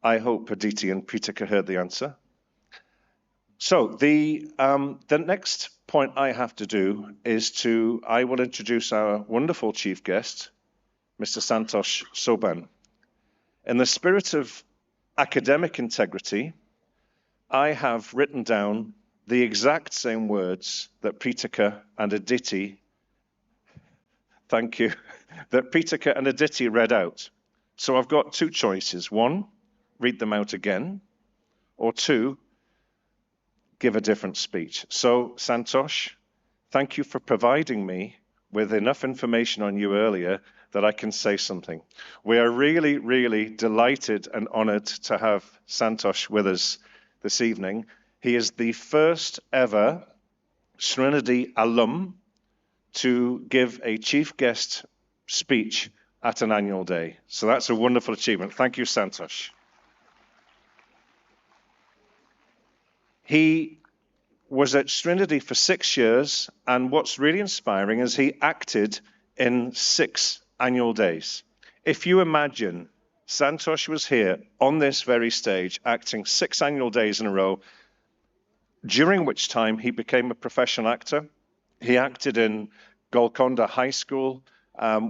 I hope Aditi and Pritika heard the answer. So the next point I have to do is I will introduce our wonderful chief guest, Mr. Santosh Soban. In the spirit of academic integrity, I have written down the exact same words that Preetika and Aditi, thank you, that Preetika and Aditi read out. So I've got two choices. One, read them out again, or two, give a different speech. So Santosh, thank you for providing me with enough information on you earlier that I can say something. We are really, really delighted and honored to have Santosh with us this evening. He is the first ever Sreenidhi alum to give a chief guest speech at an annual day. So that's a wonderful achievement. Thank you, Santosh. He was at Sreenidhi for 6 years, and what's really inspiring is he acted in 6 annual days. If you imagine Santosh was here on this very stage acting 6 annual days in a row, during which time he became a professional actor. He acted in Golconda High School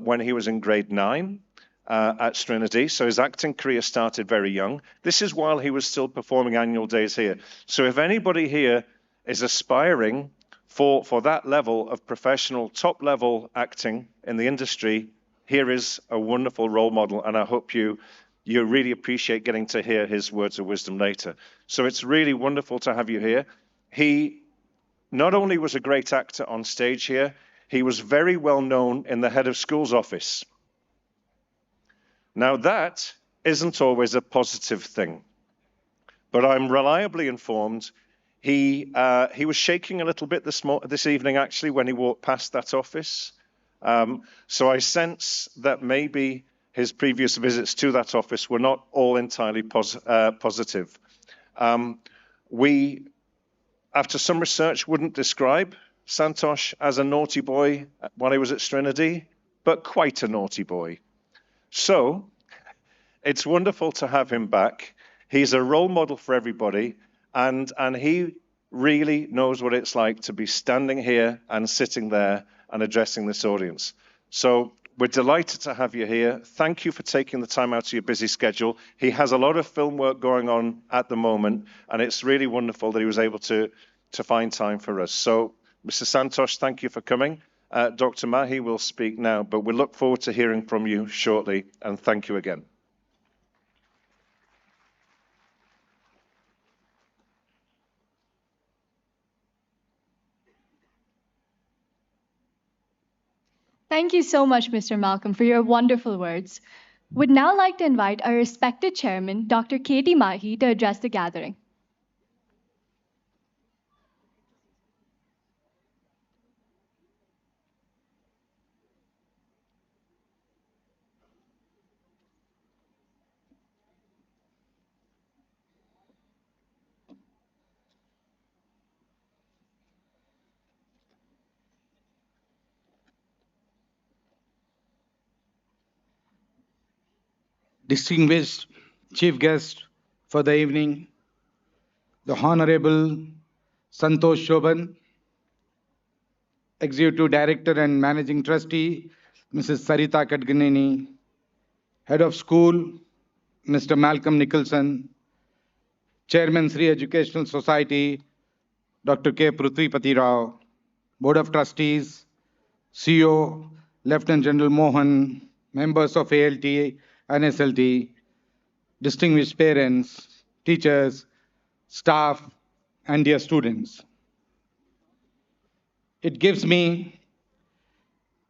when he was in grade 9 at Sreenidhi. So his acting career started very young. This is while he was still performing annual days here. So if anybody here is aspiring for that level of professional, top-level acting in the industry, here is a wonderful role model, and I hope you really appreciate getting to hear his words of wisdom later. So it's really wonderful to have you here. He not only was a great actor on stage here, he was very well known in the head of school's office. Now that isn't always a positive thing, but I'm reliably informed he was shaking a little bit this evening actually when he walked past that office. So I sense that maybe his previous visits to that office were not all entirely positive. We, after some research, wouldn't describe Santosh as a naughty boy while he was at Sreenidhi, but quite a naughty boy. So it's wonderful to have him back. He's a role model for everybody, and he really knows what it's like to be standing here and sitting there and addressing this audience. So we're delighted to have you here. Thank you for taking the time out of your busy schedule. He has a lot of film work going on at the moment, and it's really wonderful that he was able to find time for us. So, Mr. Santosh, thank you for coming. Dr. Mahi will speak now, but we look forward to hearing from you shortly, and thank you again. Thank you so much, Mr. Malcolm, for your wonderful words. Would now like to invite our respected chairman, Dr. Katie Mahi, to address the gathering. Distinguished chief guest for the evening, the Honorable Santosh Shoban, Executive Director and Managing Trustee, Mrs. Sarita Kadganeni, Head of School, Mr. Malcolm Nicholson, Chairman Sri Educational Society, Dr. K. Prithvipati Rao, Board of Trustees, CEO, Lieutenant General Mohan, members of ALT and SLT, distinguished parents, teachers, staff, and dear students. It gives me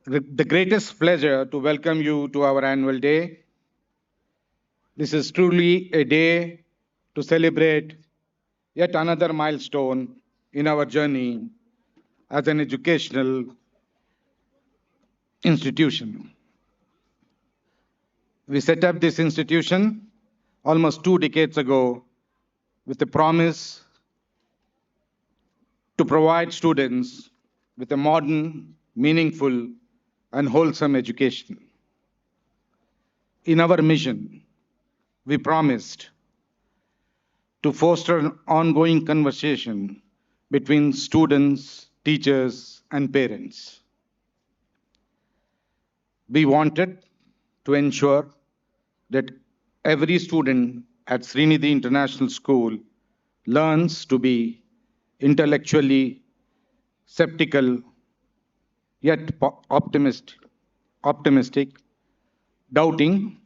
the greatest pleasure to welcome you to our annual day. This is truly a day to celebrate yet another milestone in our journey as an educational institution. We set up this institution almost 2 decades ago with the promise to provide students with a modern, meaningful, and wholesome education. In our mission, we promised to foster an ongoing conversation between students, teachers, and parents. We wanted to ensure that every student at Sreenidhi International School learns to be intellectually skeptical yet optimistic, doubting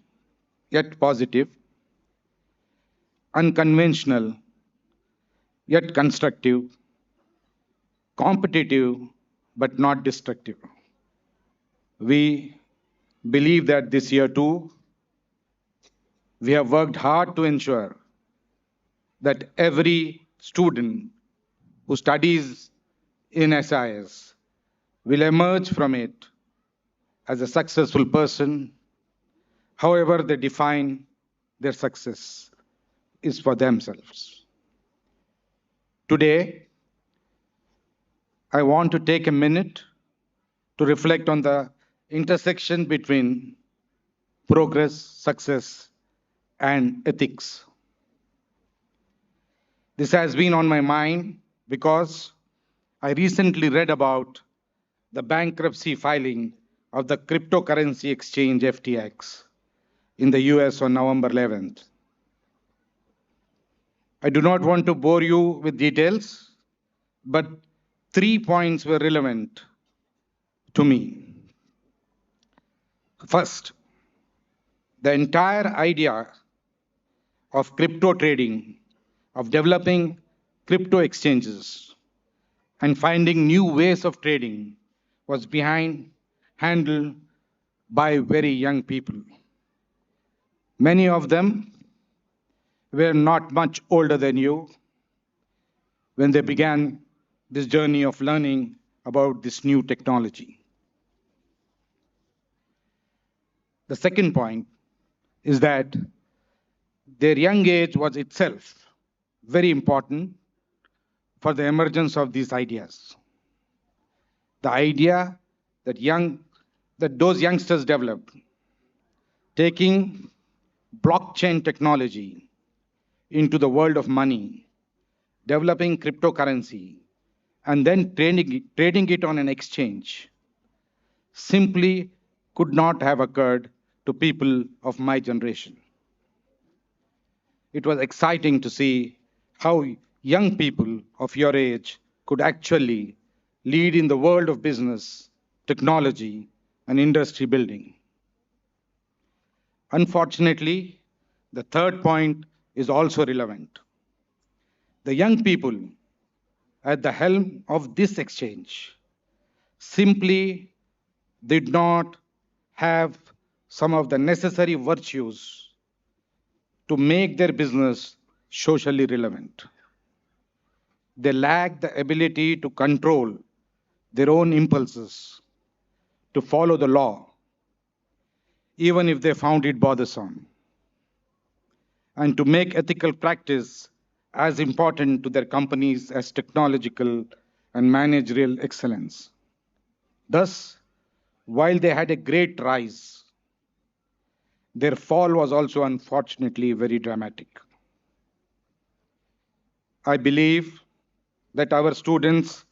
yet positive, unconventional yet constructive, competitive but not destructive. We believe that this year too, we have worked hard to ensure that every student who studies in SIS will emerge from it as a successful person, however they define their success is for themselves. Today, I want to take a minute to reflect on the intersection between progress, success, and ethics. This has been on my mind because I recently read about the bankruptcy filing of the cryptocurrency exchange FTX in the US on November 11th. I do not want to bore you with details, but 3 points were relevant to me. First, the entire idea of crypto trading, of developing crypto exchanges, and finding new ways of trading was handled by very young people. Many of them were not much older than you when they began this journey of learning about this new technology. The second point is that their young age was itself very important for the emergence of these ideas. The idea that those youngsters developed, taking blockchain technology into the world of money, developing cryptocurrency, and then trading it on an exchange, simply could not have occurred to people of my generation. It was exciting to see how young people of your age could actually lead in the world of business, technology, and industry building. Unfortunately, the third point is also relevant. The young people at the helm of this exchange simply did not have some of the necessary virtues to make their business socially relevant. They lack the ability to control their own impulses, to follow the law, even if they found it bothersome, and to make ethical practice as important to their companies as technological and managerial excellence. Thus, while they had a great rise, their fall was also unfortunately very dramatic. I believe that our students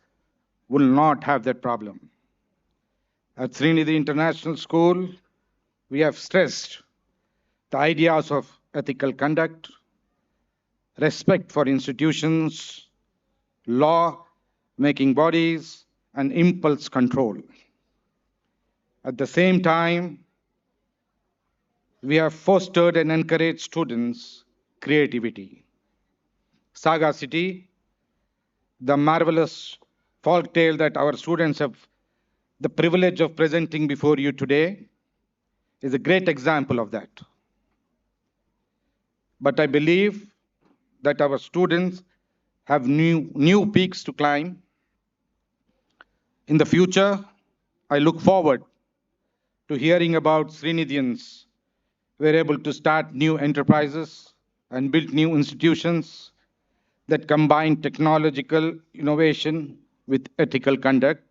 will not have that problem. At Sreenidhi International School, we have stressed the ideas of ethical conduct, respect for institutions, law making bodies, and impulse control. At the same time, we have fostered and encouraged students' creativity. Saga City, the marvelous folk tale that our students have the privilege of presenting before you today, is a great example of that. But I believe that our students have new peaks to climb. In the future, I look forward to hearing about Sreenidhians who were able to start new enterprises and build new institutions that combine technological innovation with ethical conduct.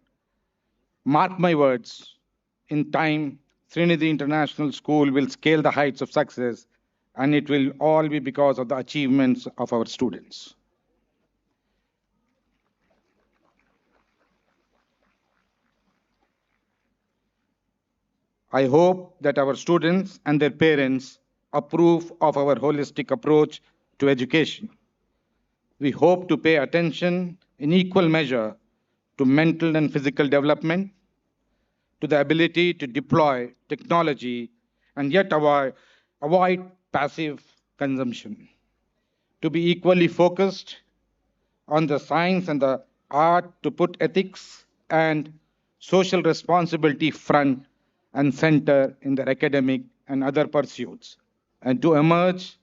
Mark my words, in time, Sreenidhi International School will scale the heights of success and it will all be because of the achievements of our students. I hope that our students and their parents approve of our holistic approach to education. We hope to pay attention in equal measure to mental and physical development, to the ability to deploy technology and yet avoid passive consumption, to be equally focused on the science and the art, to put ethics and social responsibility front and center in their academic and other pursuits, and to emerge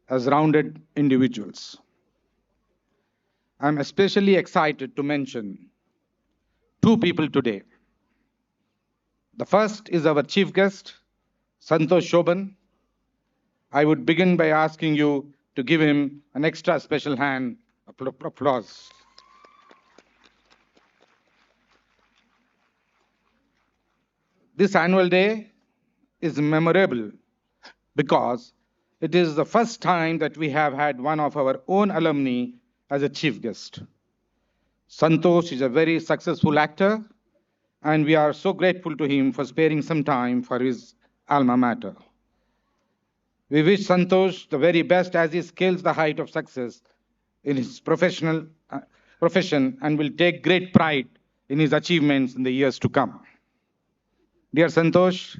as rounded individuals. I'm especially excited to mention two people today. The first is our chief guest, Santosh Shoban. I would begin by asking you to give him an extra special hand applause. This annual day is memorable because it is the first time that we have had one of our own alumni as a chief guest. Santosh is a very successful actor, and we are so grateful to him for sparing some time for his alma mater. We wish Santosh the very best as he scales the height of success in his profession and will take great pride in his achievements in the years to come. Dear Santosh,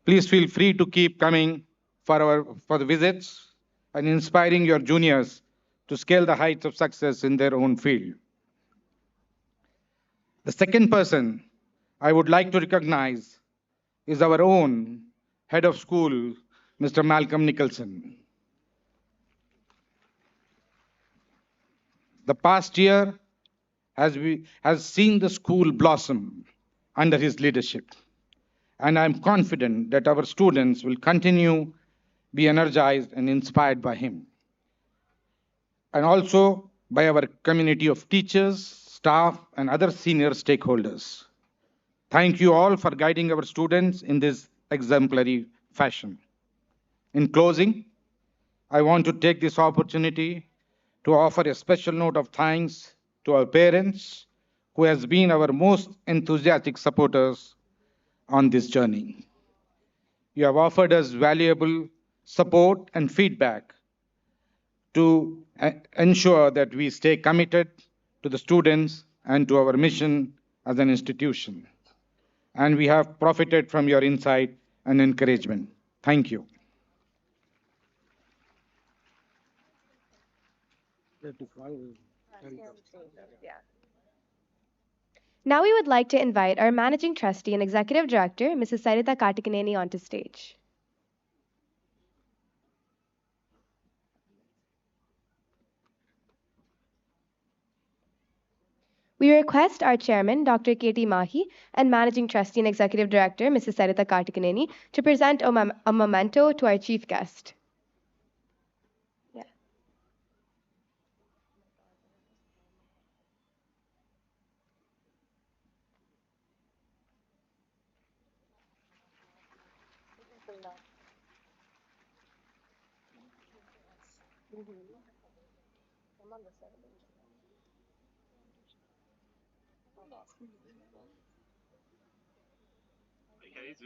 please feel free to keep coming for the visits and inspiring your juniors to scale the heights of success in their own field. The second person I would like to recognize is our own head of school, Mr. Malcolm Nicholson. The past year has seen the school blossom under his leadership, and I'm confident that our students will continue be energized and inspired by him, and also by our community of teachers, staff, and other senior stakeholders. Thank you all for guiding our students in this exemplary fashion. In closing, I want to take this opportunity to offer a special note of thanks to our parents, who has been our most enthusiastic supporters on this journey. You have offered us valuable support and feedback to ensure that we stay committed to the students and to our mission as an institution. And we have profited from your insight and encouragement. Thank you. Now we would like to invite our Managing Trustee and Executive Director, Mrs. Sarita Kartikaneni, onto stage. We request our Chairman, Dr. K.T. Mahi, and Managing Trustee and Executive Director, Mrs. Sarita Kartikaneni, to present a memento to our chief guest.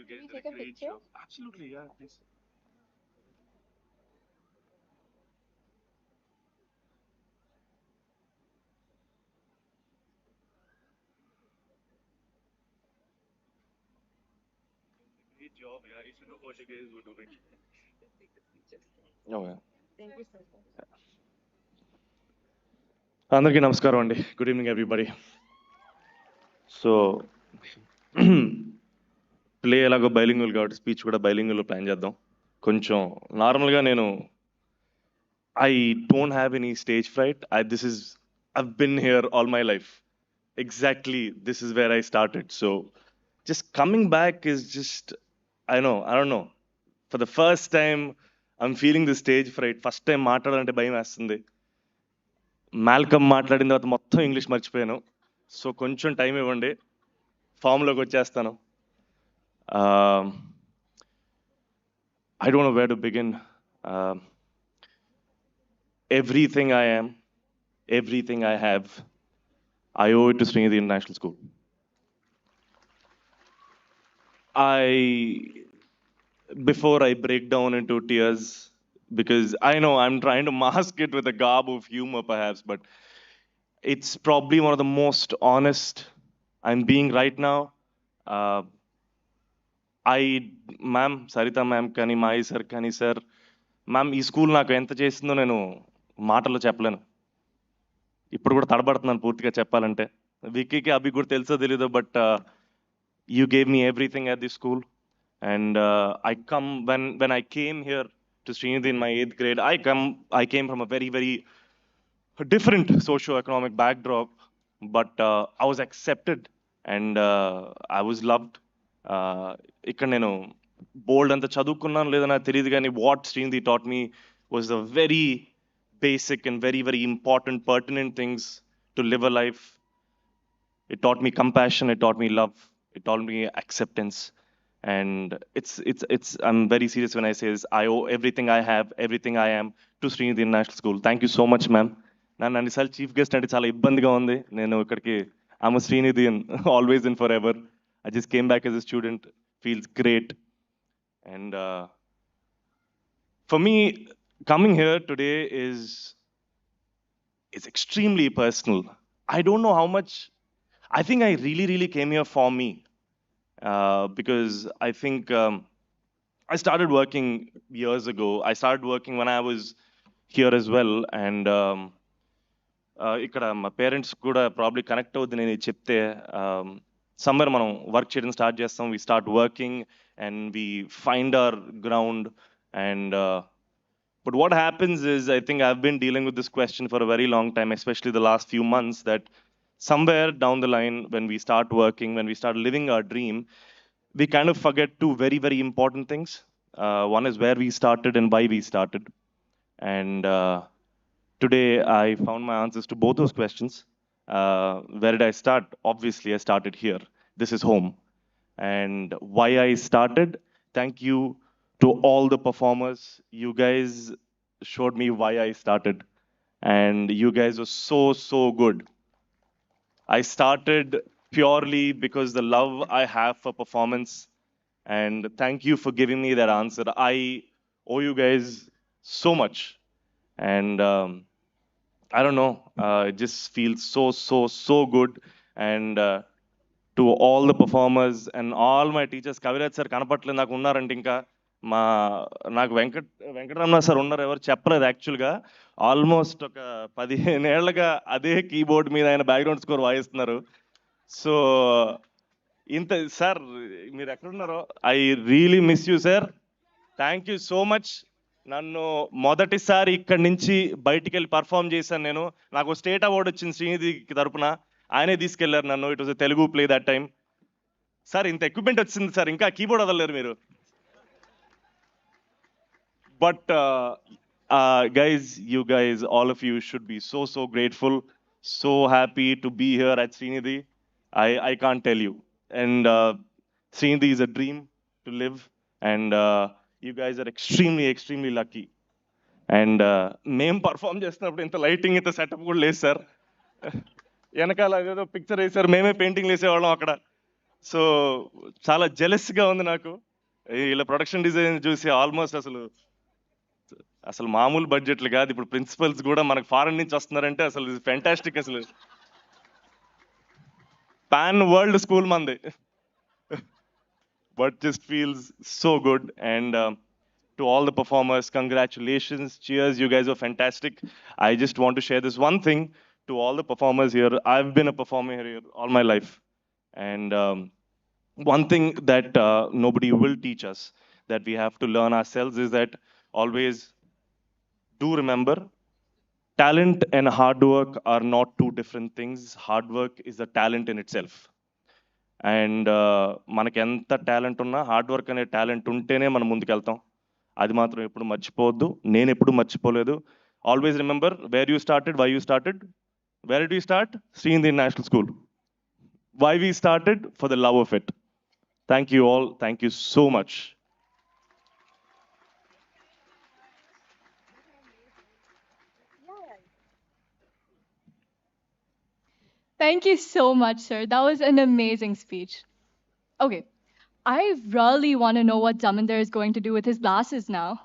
Can we take a picture? Absolutely, yeah, please. Great job, yeah. If you know what you guys were doing. Oh, yeah. Thank you, sir. అందరికీ నమస్కారం అండి. Good evening everybody. So play ఎలాగో bilingual కాబట్టి speech కూడా బైలింగుల్లో plan చేద్దాం. కొంచెం నార్మల్గా నేను I don't have any stage freight. I've been here all my life. Exactly, this is where I started. So just coming back is just, I don't know. For the first time, I'm feeling the stage fright. First time మాట్లాడాలంటే భయం వేస్తుంది. Malcolm మాట్లాడిన తర్వాత మొత్తం English మర్చిపోయాను. So కొంచెం time ఇవ్వండి, ఫామ్లోకి వచ్చేస్తాను. I don't know where to begin. Um everything I am, everything I have, I owe it to Sreenidhi International School. I, before I break down into tears, because I know I'm trying to mask it with a garb of humor perhaps, but it's probably one of the most honest I'm being right now. Uh, I, ma'am Saritha ma'am కానీ మాయి sir కానీ sir ma'am ఈ school నాకు ఎంత చేసిందో నేను మాటల్లో చెప్పలేను. ఇప్పుడు కూడా తడబడుతున్నాను పూర్తిగా చెప్పాలంటే. విక్కీకి అభి కూడా తెలుసో తెలీదో, but you gave me everything at this school. And when I came here to Sreenidhi in my 8th grade, I came from a very, very different socio-economic backdrop, but I was accepted and I was loved. ఇక్కడ నేను బోల్డ్ అంత చదువుకున్నాను లేదో నాకు తెలియదు కానీ what Srinidhi taught me was the very basic and very, very important, pertinent things to live a life. It taught me compassion, it taught me love, it taught me acceptance. And it's I'm very serious when I say this. I owe everything I have, everything I am to Sreenidhi International School. Thank you so much, ma'am. నన్ను అన్నిసార్లు chief guest అంటే చాలా ఇబ్బందిగా ఉంది. నేను ఇక్కడికి I'm Srinidhi always and for ever. I just came back as a student. Feels great. And for me, coming here today is extremely personal. I don't know how much. I think I really, really came here for me because I think I started working years ago. I started working when I was here as well, and ఇక్కడ మా parents కూడా probably connect అవుద్ది నేను ఇది చెప్తే. Summer మనం work చేయడం start చేస్తాం, we start working and we find our ground. And but what happens is, I think I've been dealing with this question for a very long time, especially the last few months, that somewhere down the line, when we start working, when we start living our dream, we kind of forget two very, very important things. One is where we started and why we started. And today I found my answers to both those questions. Where did I start? Obviously, I started here. This is home. And why I started, thank you to all the performers. You guys showed me why I started. And you guys were so, so good. I started purely because the love I have for performance. And thank you for giving me that answer. I owe you guys so much. And I don't know, it just feels so, so, so good. And to all the performers and all my teachers, Kaviraj sir కనపట్లేదు నాకు, ఉన్నారంటే ఇంకా మా నాకు Venkataramana sir ఉన్నారు, ఎవరు చెప్పలేదు యాక్చువల్గా. ఆల్మోస్ట్ ఒక 15 ఏళ్ళగా అదే కీబోర్డ్ మీద ఆయన బ్యాక్గ్రౌండ్ స్కోర్ వాయిస్తున్నారు. సో ఇంత సార్ మీరు ఎక్కడున్నారో, I really miss you sir. Thank you so much. నన్ను మొదటిసారి ఇక్కడి నుంచి బయటికి వెళ్ళి పర్ఫామ్ చేశాను నేను. నాకు స్టేట్ అవార్డు వచ్చింది శ్రీనిధి తరపున, ఆయనే తీసుకెళ్లారు నన్ను. It was a Telugu play that time. Sir ఇంత ఎక్విప్మెంట్ వచ్చింది సార్, ఇంకా కీబోర్డ్ వదలలేరు మీరు. But guys, you guys, all of you should be so, so grateful, so happy to be here at Srinidhi. I can't tell you. And Sreenidhi is a dream to live. And you guys are extremely, extremely lucky. And మేము perform చేస్తున్నప్పుడు ఇంత lighting, ఇంత setup కూడా లేదు sir. వెనకాల ఏదో picture వేసారు, మేమే పెయింటింగ్ వేసేవాళ్ళం అక్కడ. సో చాలా జెలస్గా ఉంది నాకు ఇలా ప్రొడక్షన్ డిజైన్ చూసి. ఆల్మోస్ట్ అసలు మామూలు బడ్జెట్లు కాదు. ఇప్పుడు ప్రిన్సిపల్స్ కూడా మనకు ఫారెన్ నుంచి వస్తున్నారంటే అసలు ఫెంటాస్టిక్. అసలు పాన్ వరల్డ్ స్కూల్ మంది. But just feels so good. And to all the performers, congratulations, cheers, you guys are fantastic. I just want to share this one thing to all the performers here. I've been a performer here all my life, and one thing that nobody will teach us, that we have to learn ourselves, is that always do remember, talent and hard work are not two different things. Hard work is a talent in itself. And మనకి ఎంత talent ఉన్నా hard work అనే talent ఉంటేనే మనం ముందుకెళ్తాం. అది మాత్రం ఎప్పుడు మర్చిపోవద్దు. నేను ఎప్పుడు మర్చిపోలేదు. Always remember where you started, why you started. Where did you start? Srinidhi national school. Why we started? For the love of it. Thank you all. Thank you so much. Thank you so much, sir. That was an amazing speech. Okay, I really want to know what Zamindar is going to do with his glasses now.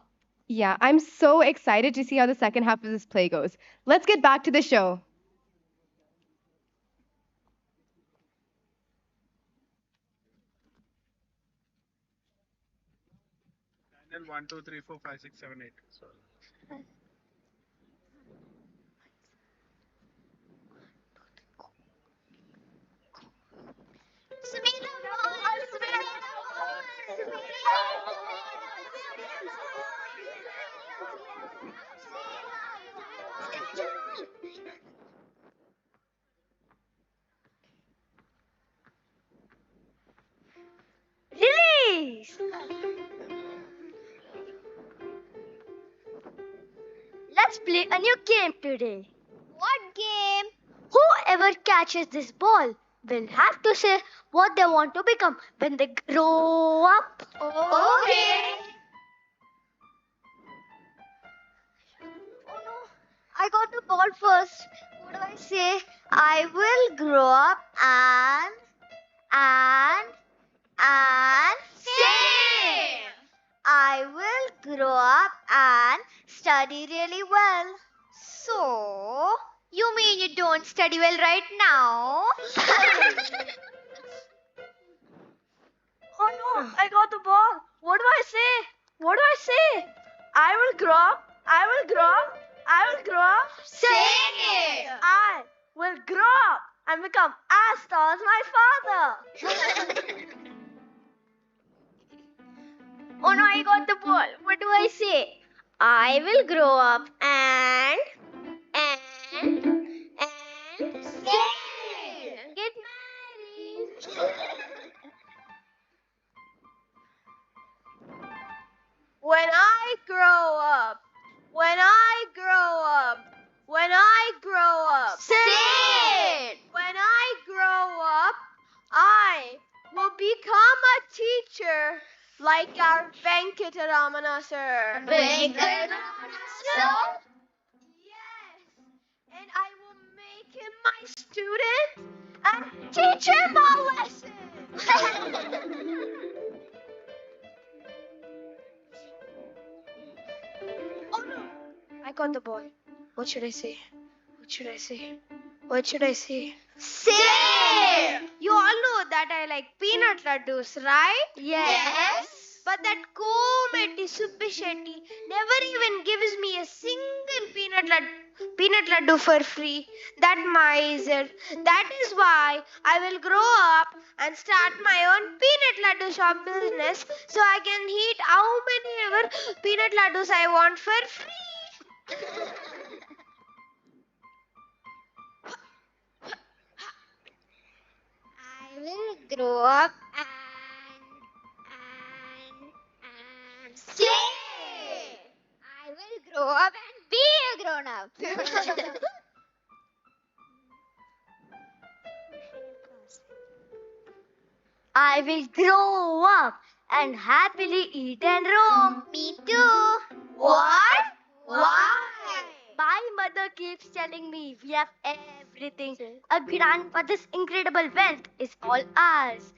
Yeah, I'm so excited to see how the second half of this play goes. Let's get back to the show. Daniel 1, 2, 3, 4, 5, 6, 7, 8. So. Release! Let's play a new game today. What game? Whoever catches this ball will have to say what they want to become when they grow up. Okay. Oh no, I got the ball first. What do I say? I will grow up and sing. I will grow up and study really well. So, you mean you don't study well right now? Oh no, I got the ball. What do I say? What do I say? I will grow up. I will grow up. I will grow up. Sing it. I will grow up and become as tall as my father. Oh no, I got the ball. What do I say? I will grow up and sing. Get married. When I grow up. When I grow up. When I grow up. Sing it. When I grow up, I will become a teacher like our Venkataramana sir. Venkataramana sir? Yes. And I will make him my student and teach him a lesson. Oh no! I got the ball. What should I say? What should I say? What should I say? Say! You all know that I like peanut laddus, right? Yes. But that Kometi Subbi Shetty never even gives me a single peanut laddu for free. That miser. That is why I will grow up and start my own peanut laddu shop business so I can eat how many ever peanut laddus I want for free. I will grow up and sing. I will grow up and be a grown up. I will grow up and happily eat and roam. Me too. What? Why? My mother keeps telling me we have everything. A grandfather's incredible wealth is all ours.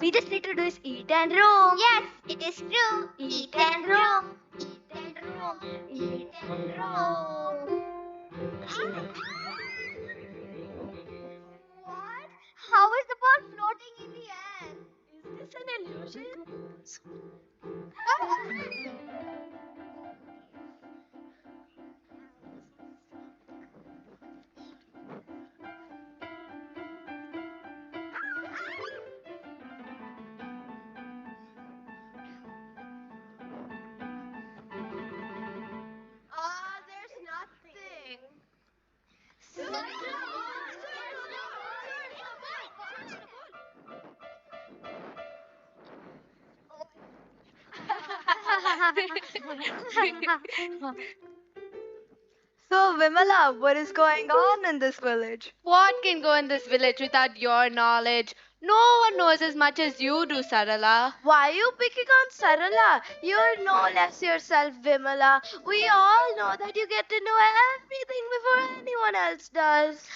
We just need to do is eat and roam. Yes, it is true. Eat and roam. Eat and roam. Eat and roam. What? How is the ball floating in the air? Is this an illusion? There's nothing. So, Vimala, what is going on in this village? What can go in this village without your knowledge? No one knows as much as you do, Sarala. Why are you picking on Sarala? You're no less yourself, Vimala. We all know that you get to know everything before anyone else does.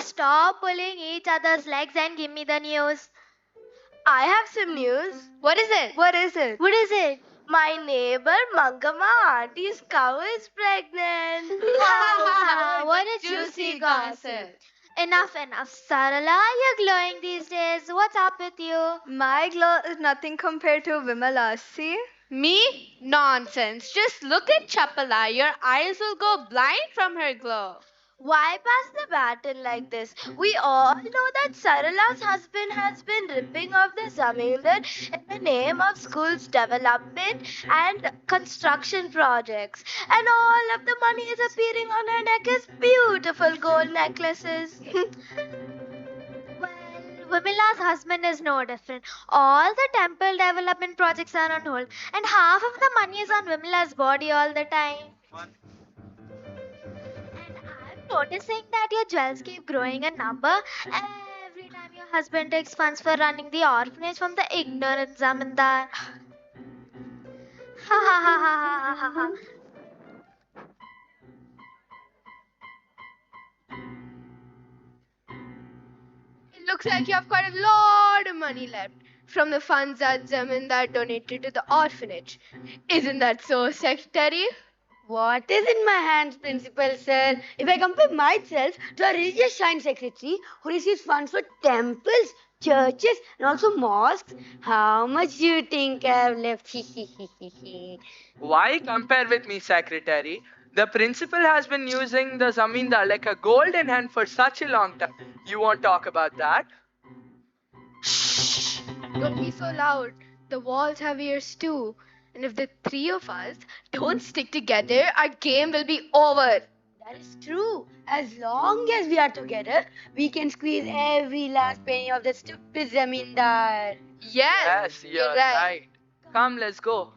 Stop pulling each other's legs and give me the news. I have some news. What is it? What is it? What is it? My neighbor Mangama auntie's cow is pregnant. What a juicy gossip. Enough. Sarala, you're glowing these days. What's up with you? My glow is nothing compared to Vimala's. See? Me? Nonsense. Just look at Chapala. Your eyes will go blind from her glow. Why pass the baton like this? We all know that Sarala's husband has been ripping off the Zamindar in the name of school's development and construction projects. And all of the money is appearing on her neck as beautiful gold necklaces. Vimila's husband is no different. All the temple development projects are on hold, and half of the money is on Vimila's body all the time. Noticing that your jewels keep growing in number every time your husband takes funds for running the orphanage from the ignorant zamindar. Ha ha ha ha ha ha. It looks like you have quite a lot of money left from the funds that Zamindar donated to the orphanage. Isn't that so, Secretary? What is in my hands, Principal Sir? If I compare myself to a religious shrine secretary who receives funds for temples, churches, and also mosques, how much do you think I have left? Why compare with me, Secretary? The principal has been using the Zamindar like a golden hand for such a long time. You won't talk about that? Don't be so loud. The walls have ears too. And if the three of us don't stick together, our game will be over. That is true. As long as we are together, we can squeeze every last penny of the stupid Zamindar. Yes, you're right. Come, let's go.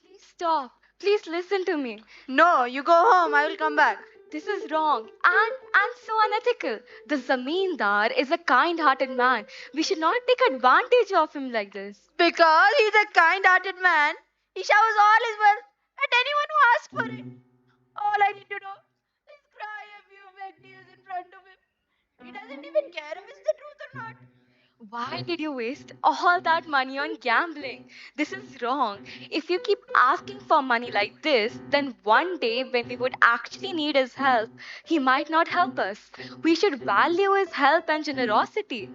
Please stop. Please listen to me. No, you go home. I will come back. This is wrong and so unethical. The Zamindar is a kind-hearted man. We should not take advantage of him like this. Because he's a kind-hearted man, he showers all his wealth at anyone who asks for it. All I need to do is cry a few wet tears in front of him. He doesn't even care if it's the truth or not. Why did you waste all that money on gambling? This is wrong. If you keep asking for money like this, then one day when we would actually need his help, he might not help us. We should value his help and generosity.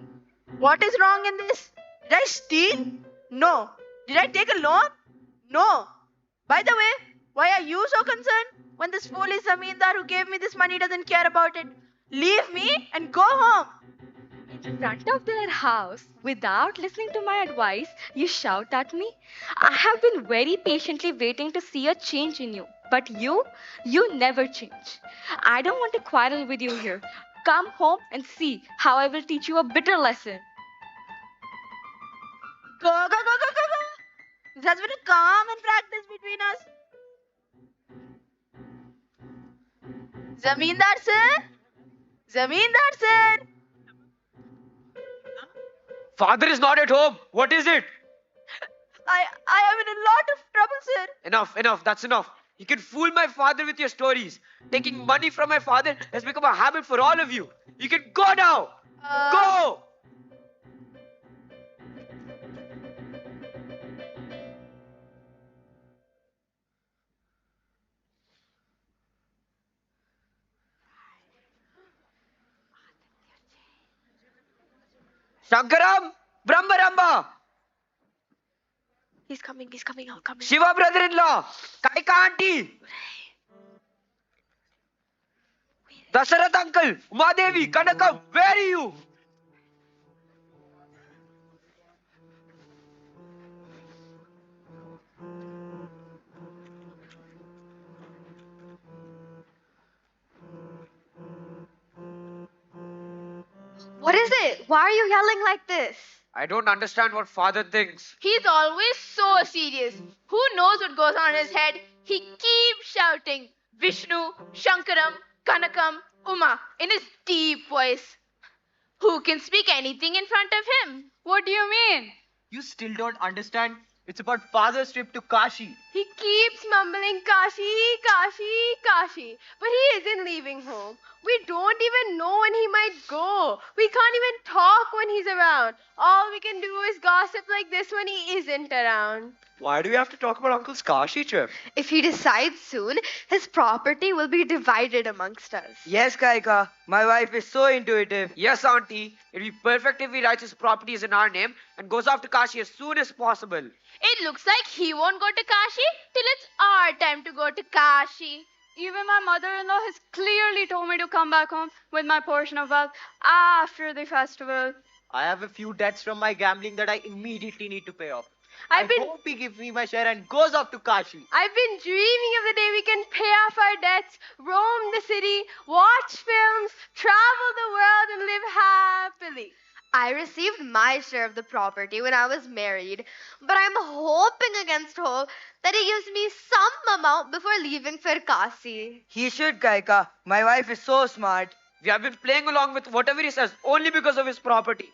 What is wrong in this? Did I steal? No. Did I take a loan? No. By the way, why are you so concerned when this foolish Zamindar who gave me this money doesn't care about it? Leave me and go home. In front of their house, without listening to my advice, you shout at me. I have been very patiently waiting to see a change in you. But you never change. I don't want to quarrel with you here. Come home and see how I will teach you a bitter lesson. Go. This has been a common practice between us. Zamindar sir? Zamindar sir? Father is not at home. What is it? I am in a lot of trouble, sir. Enough. That's enough. You can fool my father with your stories. Taking money from my father has become a habit for all of you. You can go now. Go! Shankaram! Brahmaramba! He's coming, I'll come. Shiva brother-in-law! Kaika auntie! Dasarath uncle! Umadevi! Kanakam! Where are you? What is it? Why are you yelling like this? I don't understand what father thinks. He's always so serious. Who knows what goes on in his head? He keeps shouting Vishnu, Shankaram, Kanakam, Uma in his deep voice. Who can speak anything in front of him? What do you mean? You still don't understand? It's about father's trip to Kashi. He keeps mumbling Kashi, Kashi, Kashi, but he isn't leaving home. We don't even know when he might go. We can't even talk when he's around. All we can do is gossip like this when he isn't around. Why do we have to talk about Uncle's Kashi trip? If he decides soon, his property will be divided amongst us. Yes, Kaika. My wife is so intuitive. Yes, auntie. It'd be perfect if he writes his properties in our name and goes off to Kashi as soon as possible. It looks like he won't go to Kashi till it's our time to go to Kashi. Even my mother-in-law has clearly told me to come back home with my portion of wealth after the festival. I have a few debts from my gambling that I immediately need to pay off. I hope he gives me my share and goes off to Kashi. I've been dreaming of the day we can pay off our debts, roam the city, watch films, travel the world, and live happily. I received my share of the property when I was married, but I'm hoping against hope that he gives me some amount before leaving for Kasi. He should, Kaika. My wife is so smart. We have been playing along with whatever he says only because of his property.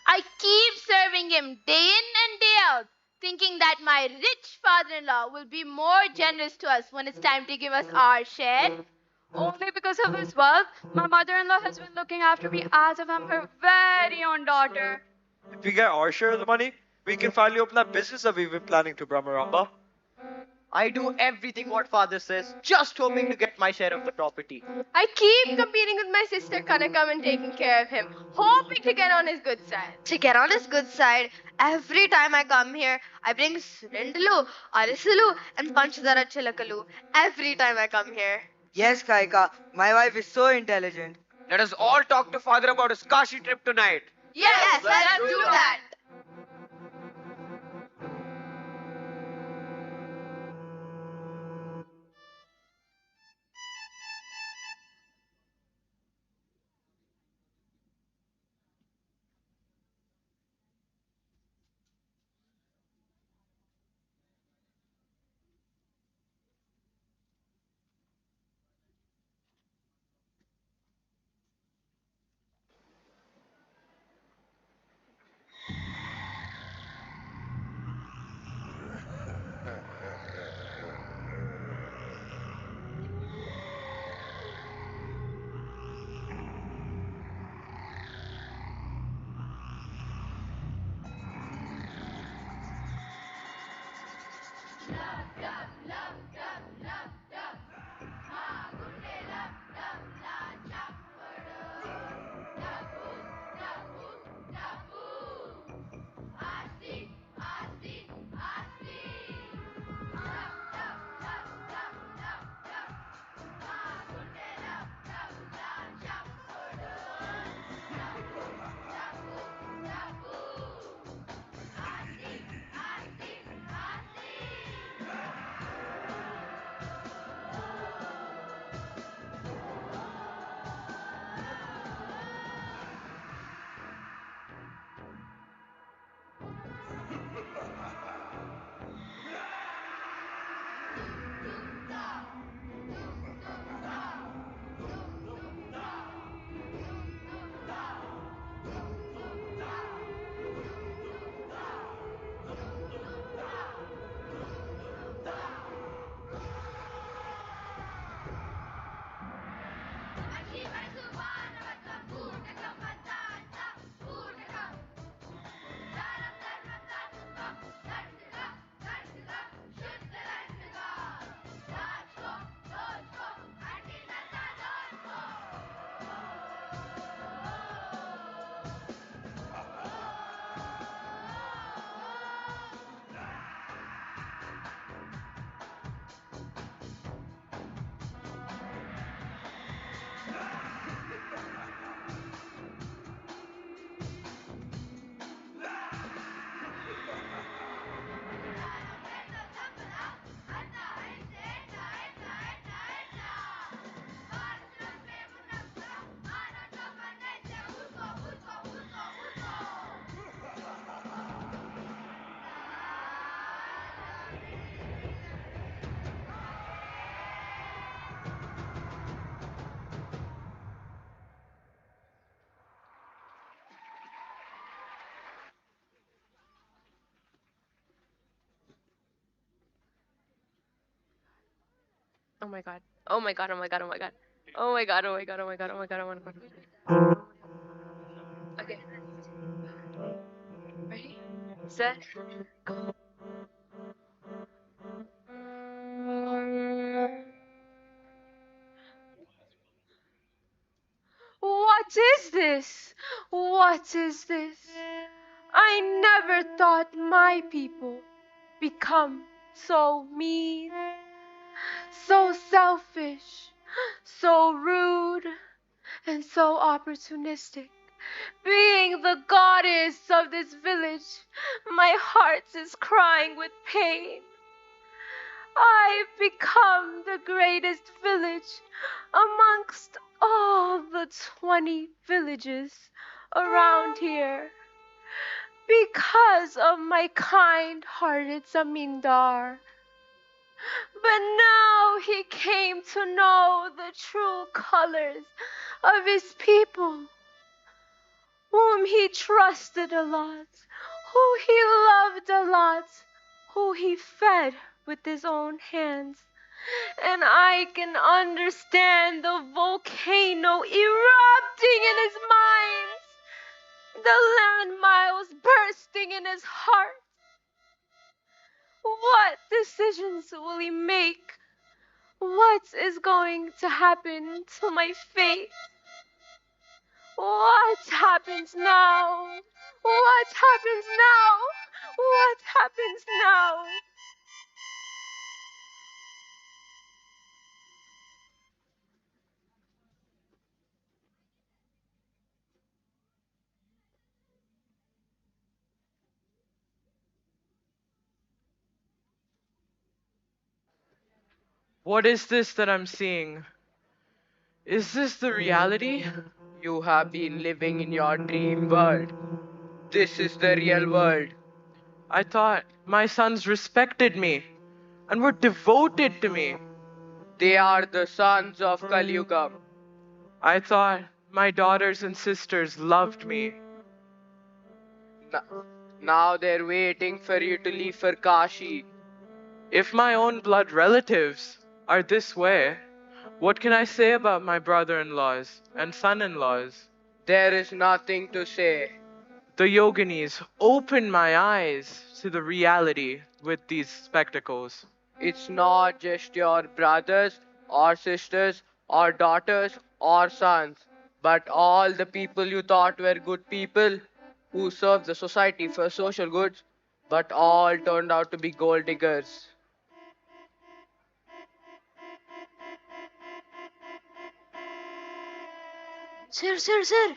I keep serving him day in and day out, thinking that my rich father-in-law will be more generous to us when it's time to give us our share. Only because of his wealth, my mother-in-law has been looking after me as if I'm her very own daughter. If we get our share of the money, we can finally open that business that we've been planning to Brahmaramba. I do everything what father says, just hoping to get my share of the property. I keep competing with my sister Kanakam and taking care of him, hoping to get on his good side. To get on his good side, every time I come here, I bring Sreenidhi, Arisulu, and Panchadara Chilakalu. Every time I come here. Yes, Kaika. My wife is so intelligent. Let us all talk to father about his Kashi trip tonight. Yes, let's do that. Oh my god. Oh my god. Oh my god. Oh my god. Oh my god. Oh my god. Oh my god. Oh my god. Oh my god. Okay. Ready? Set. Go. What is this? What is this? I never thought my people become so mean, so selfish, so rude, and so opportunistic. Being the goddess of this village, my heart is crying with pain. I've become the greatest village amongst all the 20 villages around here because of my kind-hearted Zamindar. But now he came to know the true colors of his people, whom he trusted a lot, who he loved a lot, who he fed with his own hands. And I can understand the volcano erupting in his mind, the landmines bursting in his heart. What decisions will he make? What is going to happen to my fate? What happens now? What happens now? What happens now? What is this that I'm seeing? Is this the reality? You have been living in your dream world. This is the real world. I thought my sons respected me and were devoted to me. They are the sons of Kali Yuga. I thought my daughters and sisters loved me. Now they're waiting for you to leave for Kashi. If my own blood relatives are this way, what can I say about my brother-in-laws and son-in-laws? There is nothing to say. The yoginis opened my eyes to the reality with these spectacles. It's not just your brothers or sisters or daughters or sons, but all the people you thought were good people who served the society for social goods, but all turned out to be gold diggers. Sir.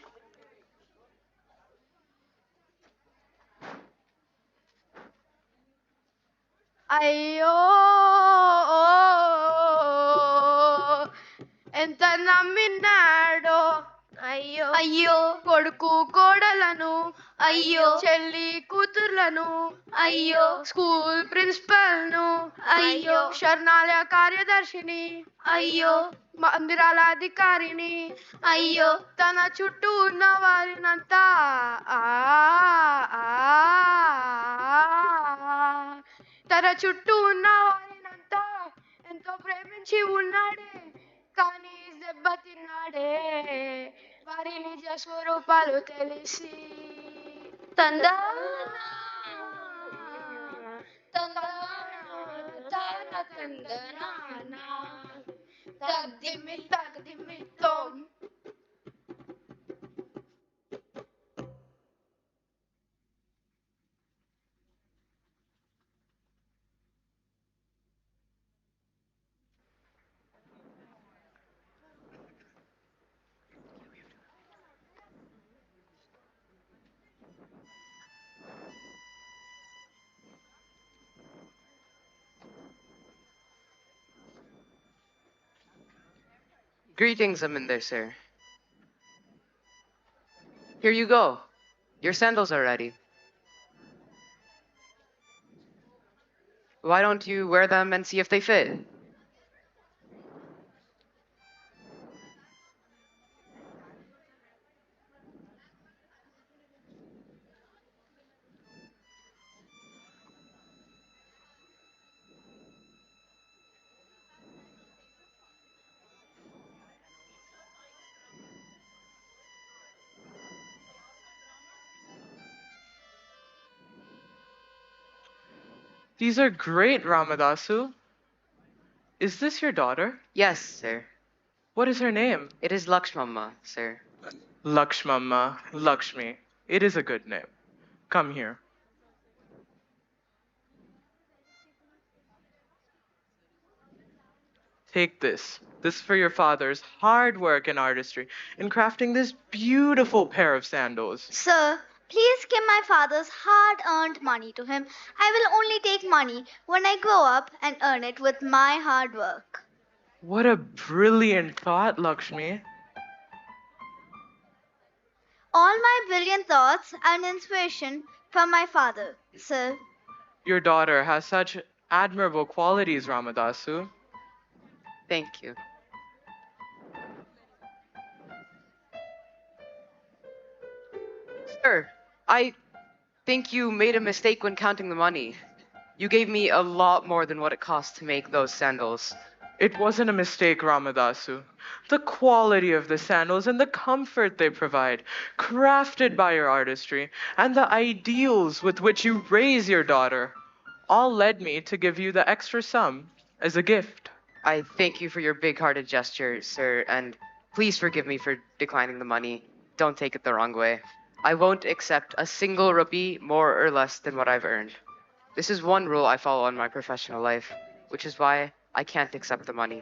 అయ్యో ఎంత నమ్మినాడో అయ్యో అయ్యో కొడుకు కోడలను అయ్యో చెల్లి కూతుర్లను అయ్యో school principal ను అయ్యో శరణాలయ కార్యదర్శిని అయ్యో మందిరాల అధికారిని అయ్యో తన చుట్టూ ఉన్న వారినంతా ఆ ఆ, తన చుట్టూ ఉన్న వారినంతా ఎంతో ప్రేమించి ఉన్నాడే, కానీ దెబ్బతిన్నాడే వారి నిజ స్వరూపాలు తెలిసి. తందానా తందానా తందనానా తగ్దిమ్మిత్తం. Greetings, Aminder, sir. Here you go. Your sandals are ready. Why don't you wear them and see if they fit? These are great, Ramadasu. Is this your daughter? Yes, sir. What is her name? It is Lakshmamma, sir. Lakshmamma, Lakshmi. It is a good name. Come here. Take this. This is for your father's hard work and artistry in crafting this beautiful pair of sandals. Sir, please give my father's hard earned money to him. I will only take money when I grow up and earn it with my hard work. What a brilliant thought, Lakshmi. All my brilliant thoughts and inspiration from my father, sir. Your daughter has such admirable qualities, Ramadasu. Thank you. Sir, I think you made a mistake when counting the money. You gave me a lot more than what it cost to make those sandals. It wasn't a mistake, Ramadasu. The quality of the sandals and the comfort they provide, crafted by your artistry, and the ideals with which you raise your daughter, all led me to give you the extra sum as a gift. I thank you for your big-hearted gesture, sir, and please forgive me for declining the money. Don't take it the wrong way. I won't accept a single rupee more or less than what I've earned. This is one rule I follow in my professional life, which is why I can't accept the money.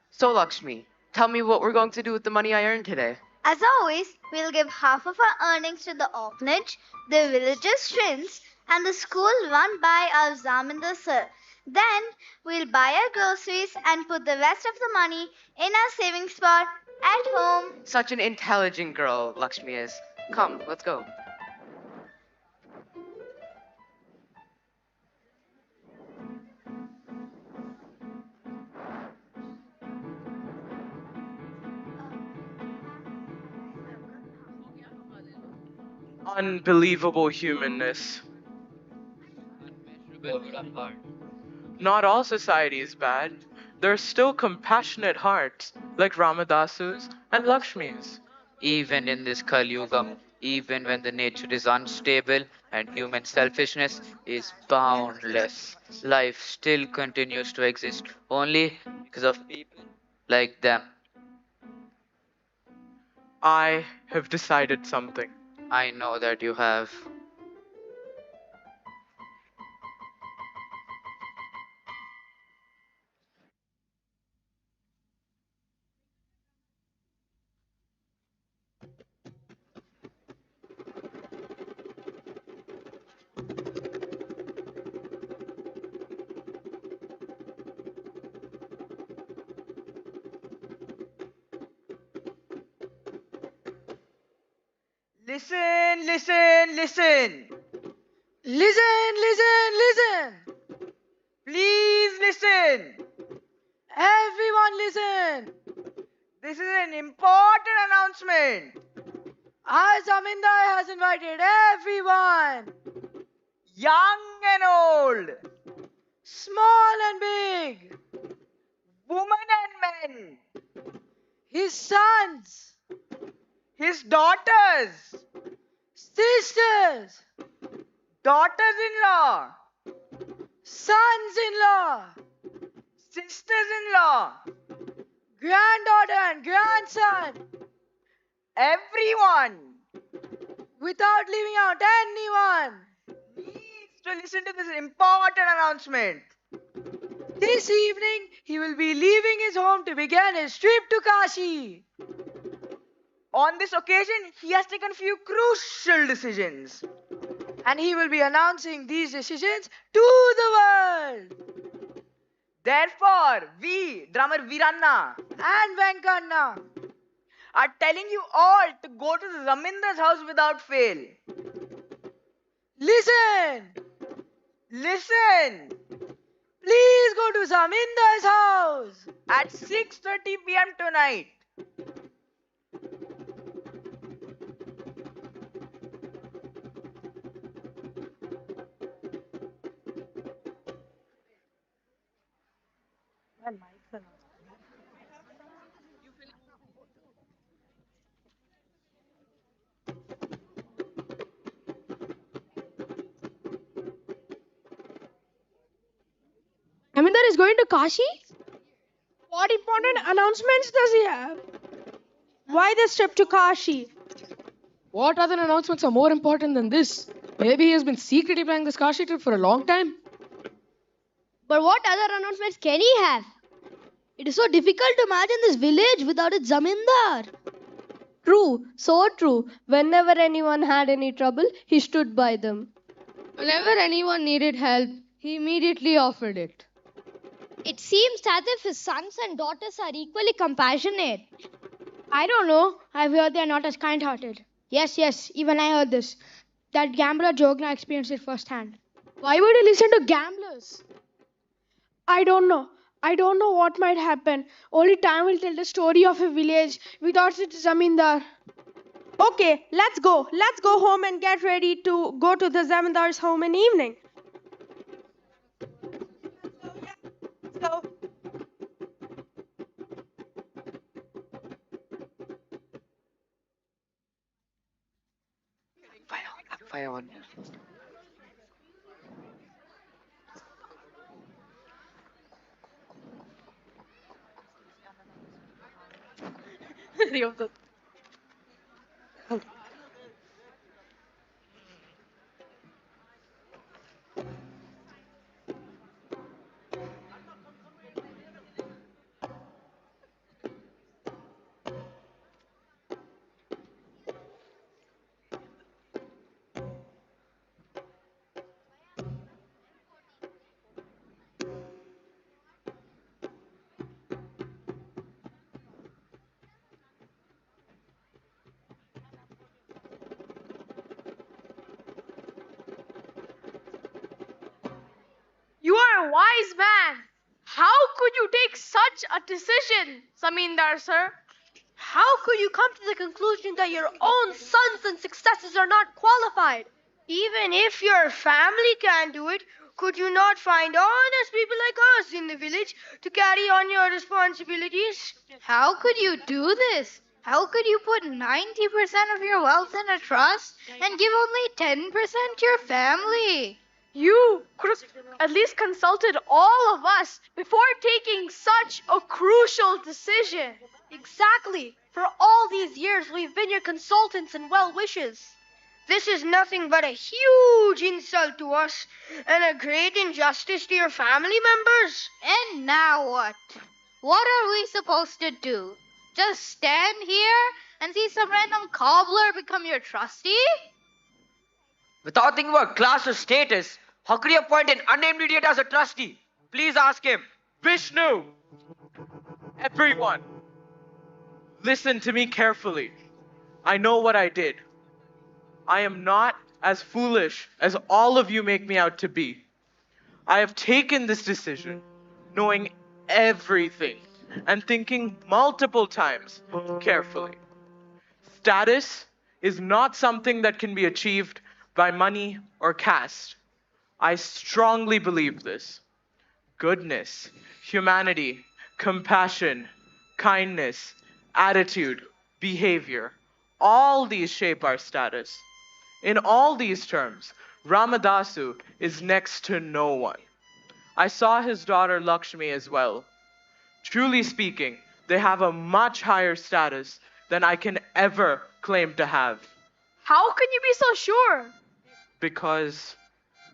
So, Lakshmi, tell me what we're going to do with the money I earned today. As always, we'll give half of our earnings to the orphanage, the village's shrines, and the school run by our Zamindar sir. Then we'll buy our groceries and put the rest of the money in our savings spot at home. Such an intelligent girl Lakshmi is. Come, let's go. Unbelievable humanness. Not all society is bad. There are still compassionate hearts, like Ramadasu's and Lakshmi's. Even in this Kali Yuga, even when the nature is unstable and human selfishness is boundless, life still continues to exist only because of people like them. I have decided something. I know that you have. Listen, listen, listen. Listen, listen, listen. Please listen. Everyone listen. This is an important announcement. Our Zamindar has invited everyone. Young and old. Small and big. Women and men. His sons. His daughters. Sisters. Daughters-in-law. Sons-in-law. Sisters-in-law. Granddaughter and grandson. Everyone. Without leaving out anyone. Needs to listen to this important announcement. This evening, he will be leaving his home to begin his trip to Kashi. On this occasion, he has taken few crucial decisions. And he will be announcing these decisions to the world. Therefore, we, drummer Viranna and Venkanna, are telling you all to go to the Zamindar's house without fail. Listen! Listen! Please go to Zamindar's house at 6:30 p.m. tonight. Zamindar is going to Kashi? What important announcements does he have? Why this trip to Kashi? What other announcements are more important than this? Maybe he has been secretly planning this Kashi trip for a long time. But what other announcements can he have? It is so difficult to imagine this village without its zamindar. True, so true. Whenever anyone had any trouble, he stood by them. Whenever anyone needed help, he immediately offered it. It seems as if his sons and daughters are equally compassionate. I don't know. I've heard they're not as kind-hearted. Yes, even I heard this. That gambler Jogna experienced it firsthand. Why would he listen to gamblers? I don't know. I don't know what might happen. Only time will tell the story of a village without its zamindar. Okay, let's go. Let's go home and get ready to go to the zamindar's home in the evening. So, Fire on. You are a wise man. How could you take such a decision, Zamindar sir? How could you come to the conclusion that your own sons and successors are not qualified? Even if your family can do it, could you not find honest people like us in the village to carry on your responsibilities? How could you do this? How could you put 90% of your wealth in a trust and give only 10% to your family? You could have at least consulted all of us before taking such a crucial decision. Exactly. For all these years, we've been your consultants and well-wishers. This is nothing but a huge insult to us and a great injustice to your family members. And now what? What are we supposed to do? Just stand here and see some random cobbler become your trustee? Without thinking about class or status, how could you appoint an unnamed idiot as a trustee? Please ask him. Vishnu! Everyone, listen to me carefully. I know what I did. I am not as foolish as all of you make me out to be. I have taken this decision knowing everything and thinking multiple times carefully. Status is not something that can be achieved by money or caste. I strongly believe this. Goodness, humanity, compassion, kindness, attitude, behavior, all these shape our status. In all these terms, Ramadasu is next to no one. I saw his daughter Lakshmi as well. Truly speaking, they have a much higher status than I can ever claim to have. How can you be so sure? Because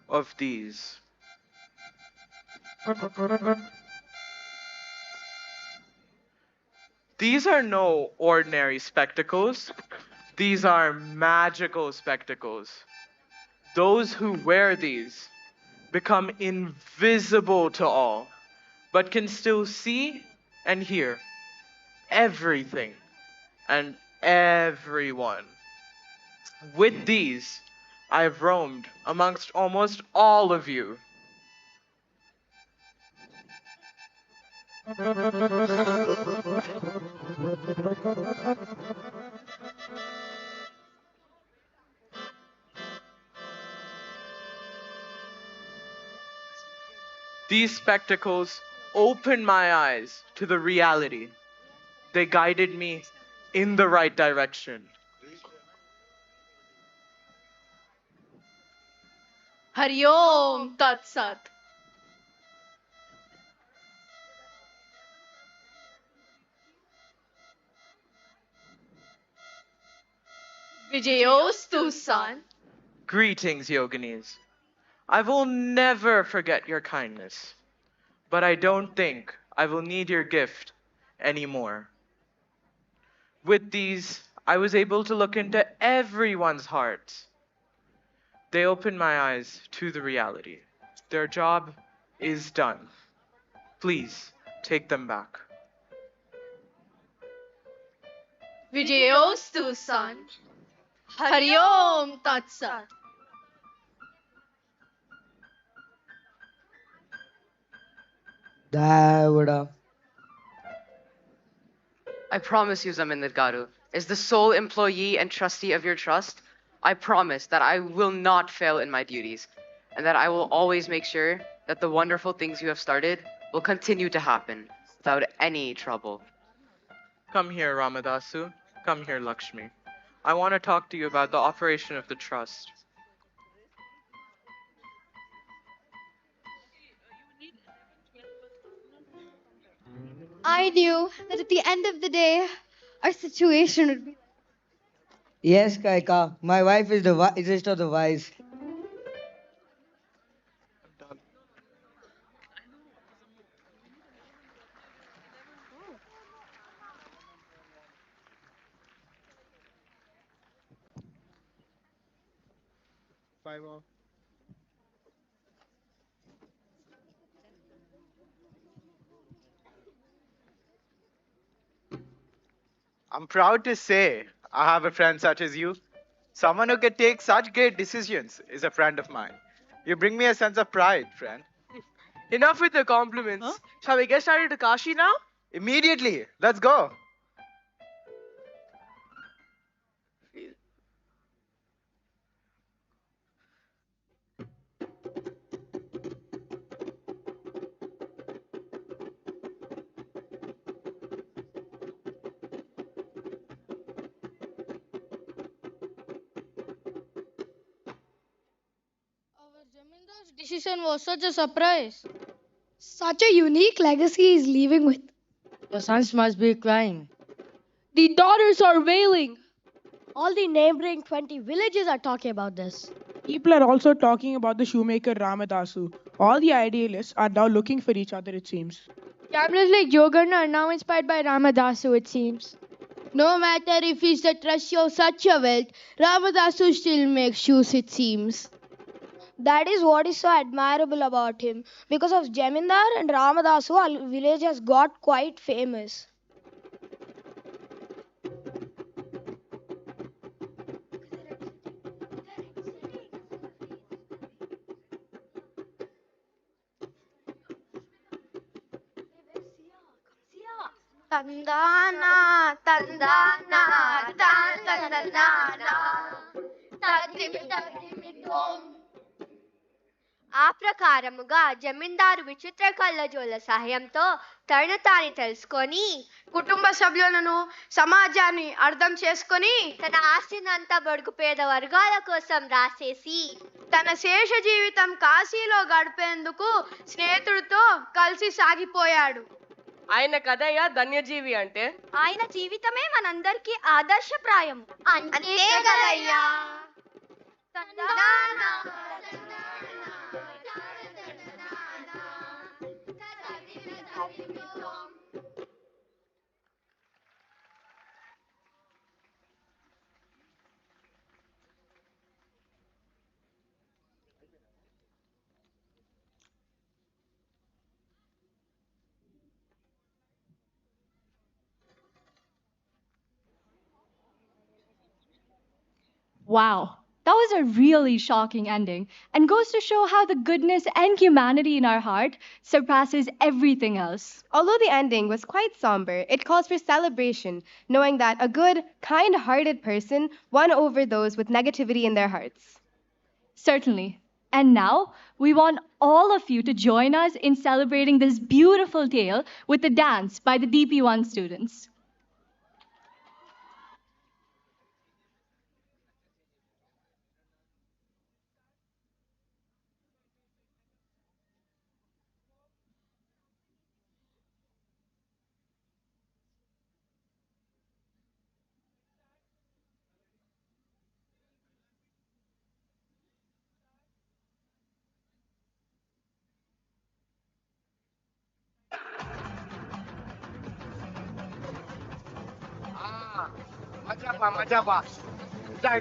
of these. These are no ordinary spectacles. These are magical spectacles. Those who wear these become invisible to all, but can still see and hear everything and everyone. With these, I have roamed amongst almost all of you. These spectacles opened my eyes to the reality. They guided me in the right direction. Hari Om Tat Sat. Vijayostu, son. Greetings, yoginis. I will never forget your kindness, but I don't think I will need your gift anymore. With these, I was able to look into everyone's hearts. They opened my eyes to the reality. Their job is done. Please take them back. Vijayostu, son. Hari Om Tat Sat. Davada. I promise you, Zamindar Garu, as the sole employee and trustee of your trust, I promise that I will not fail in my duties, and that I will always make sure that the wonderful things you have started will continue to happen without any trouble. Come here, Ramadasu. Come here, Lakshmi. I want to talk to you about the operation of the trust. I knew that at the end of the day, our situation would be. Yes, Kaika. My wife is the wisest of the wise. Five off. I'm proud to say I have a friend such as you. Someone who can take such great decisions is a friend of mine. You bring me a sense of pride, friend. Enough with the compliments. Shall we get started to Kashi now? Immediately. Let's go. Jamindar's decision was such a surprise. Such a unique legacy he's leaving with. The sons must be crying. The daughters are wailing. All the neighboring 20 villages are talking about this. People are also talking about the shoemaker Ramadasu. All the idealists are now looking for each other, it seems. Gamblers like Jogana are now inspired by Ramadasu, it seems. No matter if he's the trustee of such a wealth, Ramadasu still makes shoes, it seems. That is what is so admirable about him. Because of Jamindar and Ramadasu, our village has got quite famous. Tandana, tandana, tandana, తదిమిదదిమిదోం. ఆ ప్రకారముగా జమీందారు విచిత్ర కళ్ళజోళ్ళ సహాయంతో తనను తాను తెలుసుకొని కుటుంబ సభ్యులను సమాజాన్ని అర్థం చేసుకొని తన ఆస్తిని అంతా బడుగు పేద వర్గాల కోసం రాసేసి తన శేష జీవితం కాశీలో గడిపేందుకు స్నేహితుడితో కలిసి సాగిపోయాడు. ఆయన కదయ్య ధన్యజీవి అంటే ఆయన జీవితమే మనందరికీ ఆదర్శప్రాయం. అంతే కదయ్యా. Wow, that was a really shocking ending and goes to show how the goodness and humanity in our heart surpasses everything else. Although the ending was quite somber, it calls for celebration, knowing that a good, kind hearted person won over those with negativity in their hearts. Certainly. And now, we want all of you to join us in celebrating this beautiful tale with a dance by the DP1 students. मजा पा जा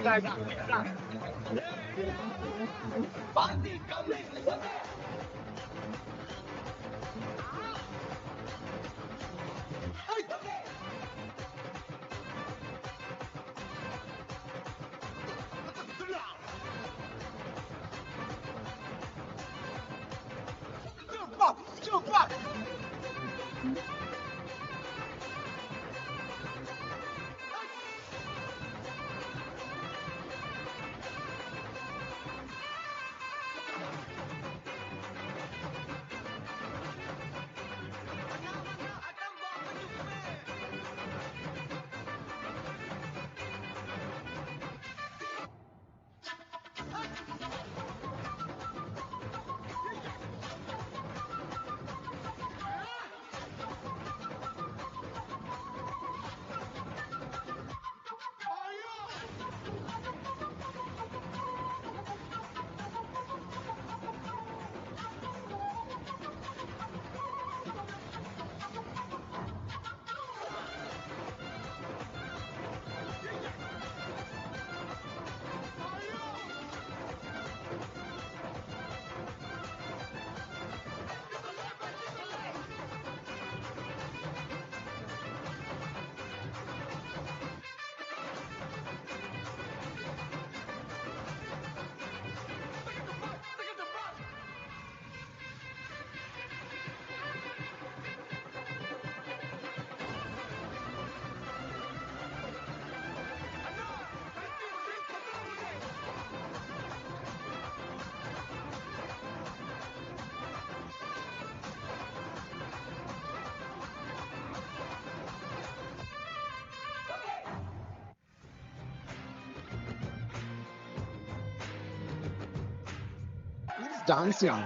dancing.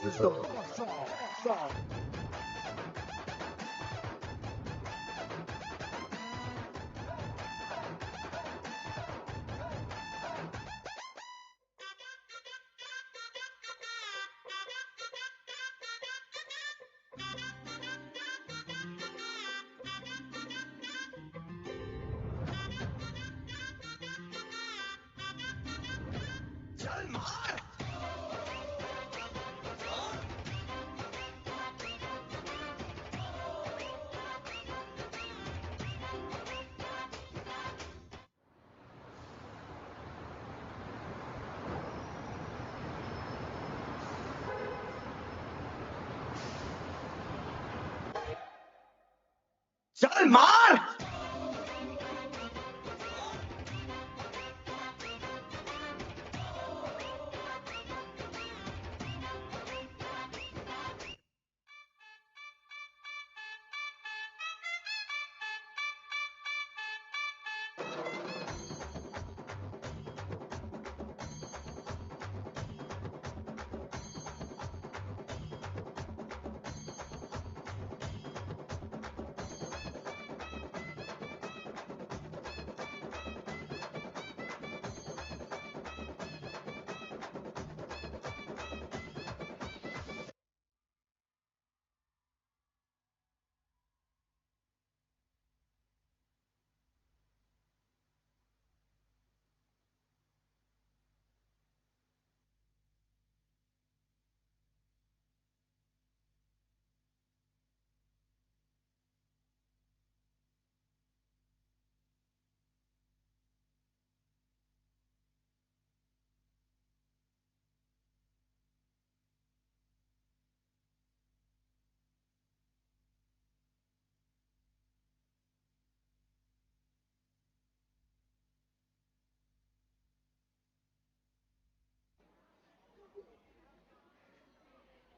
This is the song. चल मार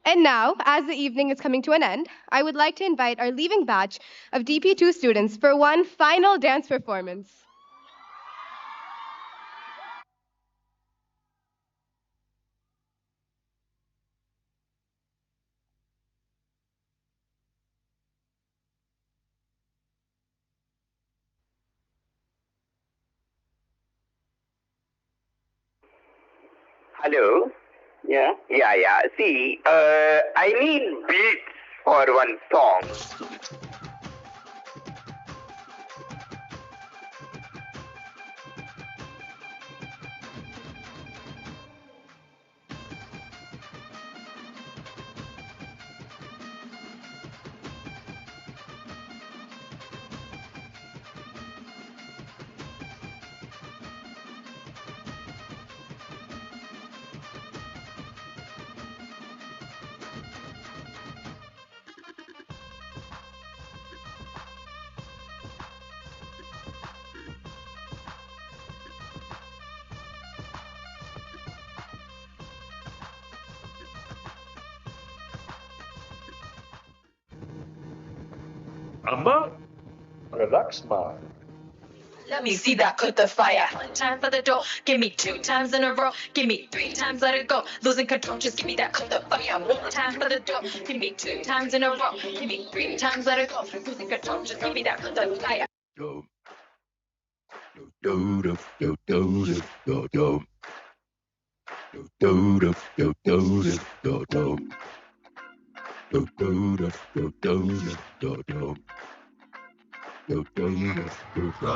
And now, as the evening is coming to an end, I would like to invite our leaving batch of DP2 students for one final dance performance. Hello? Yeah? Yeah, yeah. See, I need beats for one song. Amma, relax, ma. Let me see that put the fire. One time for the door, give me 2 times in a row, give me 3 times, let it go. Losing control, just give me that put the fire. One time for the door, give me 2 times in a row, give me 3 times, let it go. Losing control, just give me that put the fire. Do do do do do do do do do do do do do do do. Do do do do do do do. Do do do do.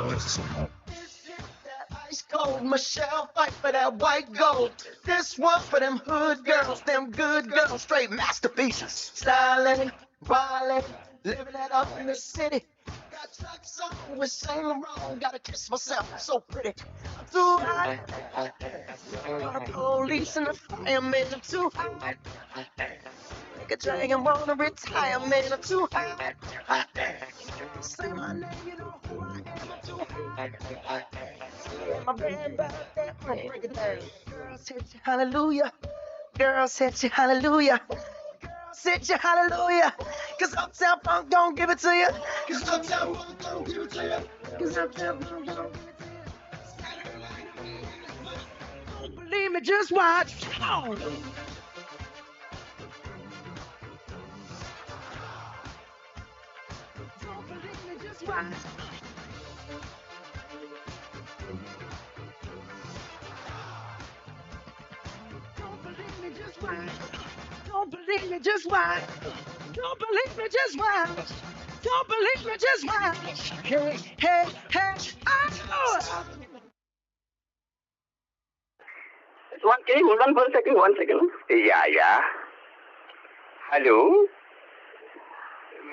Ice cold, Michelle fight for that white gold. This one for them hood girls, them good girls, straight masterpieces. Styling, violent, living it up in the city. Got trucks on with Saint Laurent, gotta kiss myself, I'm so pretty. I'm too hot. The police and the firemen, I'm too hot. Make a dragon wanna retire, man, I'm too hot. Say my name, you know who I am, I'm too hot. My band back there, break it down. Girls hit you, hallelujah. Girls hit you, hallelujah. Girls hit you, hallelujah. Cause Uptown Funk don't give it to you. Cause Uptown Funk don't give it to you. Cause Uptown Funk don't give it to you. Don't believe me, just watch. Oh. Don't believe me, just watch. Don't believe me, just watch. Don't believe me, just watch. Don't believe me, just watch. Don't believe me, just watch. Hey, hey, hey, oh! Can you hold on for a second? 1 second. Yeah, yeah. Hello?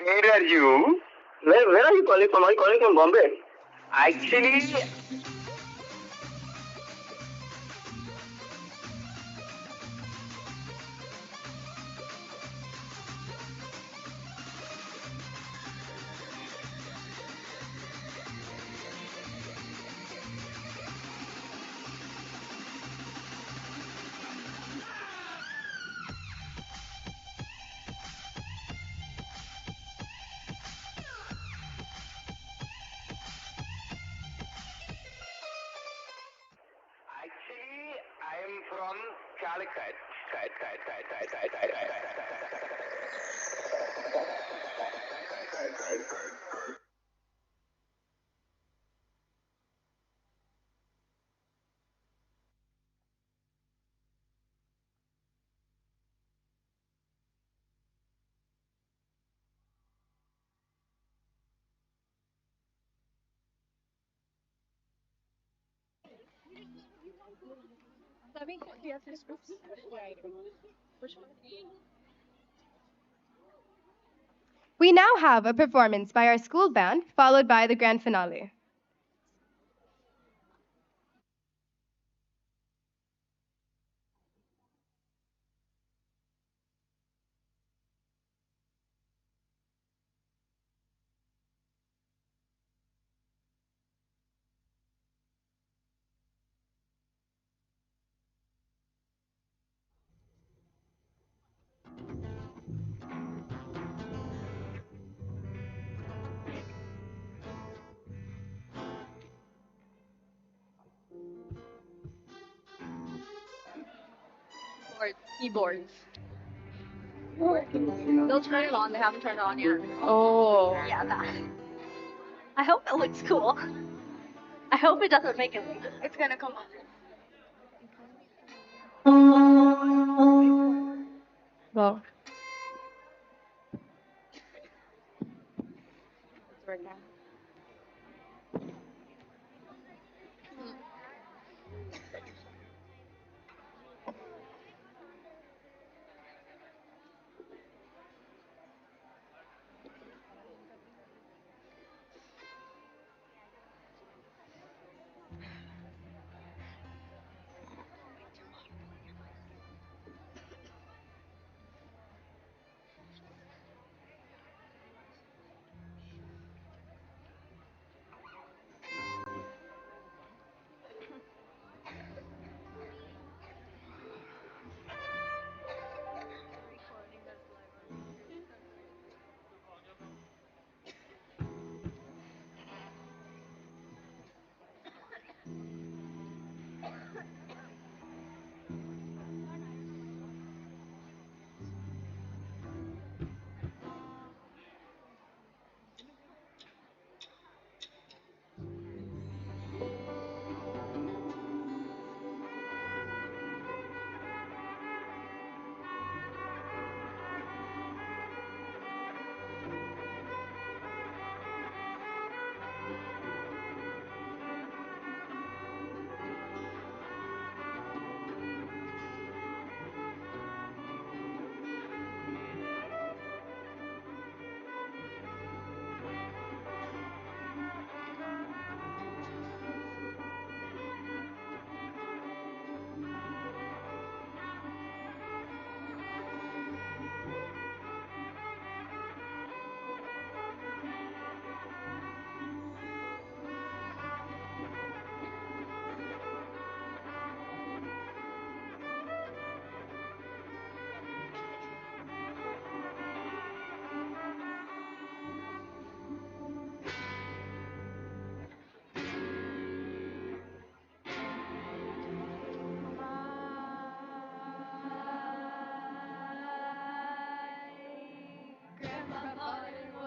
Where are you? Where are you calling from? Are you calling from Bombay? Actually, I am from Calicut. We now have a performance by our school band, followed by the grand finale. Keyboards. They'll turn it on. They haven't turned it on yet. Oh. Yeah, that. I hope it looks cool. I hope it doesn't make it. It's gonna come off. Well. Right now.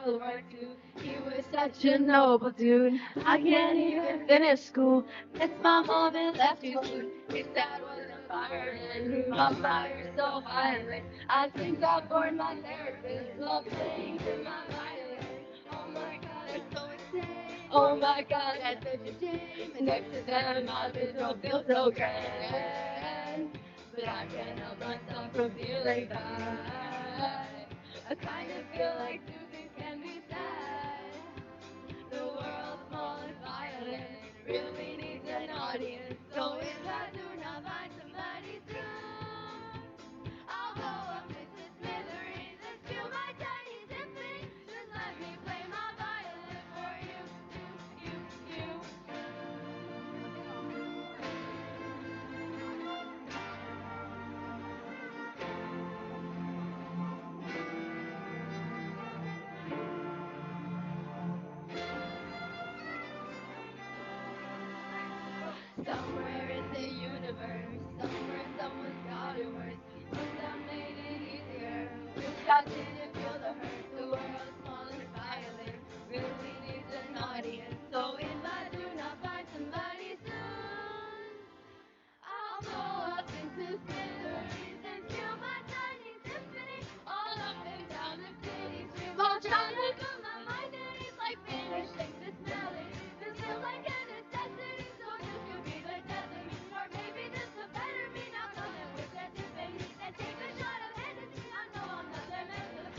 World War II. He was such a noble dude. I can't even finish school. Miss my mom and left too soon. His dad was a fireman who loved fire so violent. I think I bored my therapist. Love playing to my violin. Oh my God, it's so insane. Oh my God, that's such a shame. And next to them, my bitch don't feel so grand. But I can't help myself from feeling bad. I kind of feel like two things can be said. The world's small and violent, really needs an audience. So if I do not find somebody soon, I'll go up into smithereens and steal my tiny symphony. Just let me play my violin for you, you. Somewhere in the universe, somewhere someone's got it worse. Wish that made it easier. Wish I didn't feel the hurt. The world's small and violent, really needs an audience. So if I do not find somebody soon, I'll blow up into smithereens and steal my tiny symphony all up and down the city street while trying to put my mind at ease like finishing this melody. This feels like a necessity, so this could be the death of me, or maybe this the better me. Now come and with that symphony and take a shot of Hennessy. I know I'm not their man for the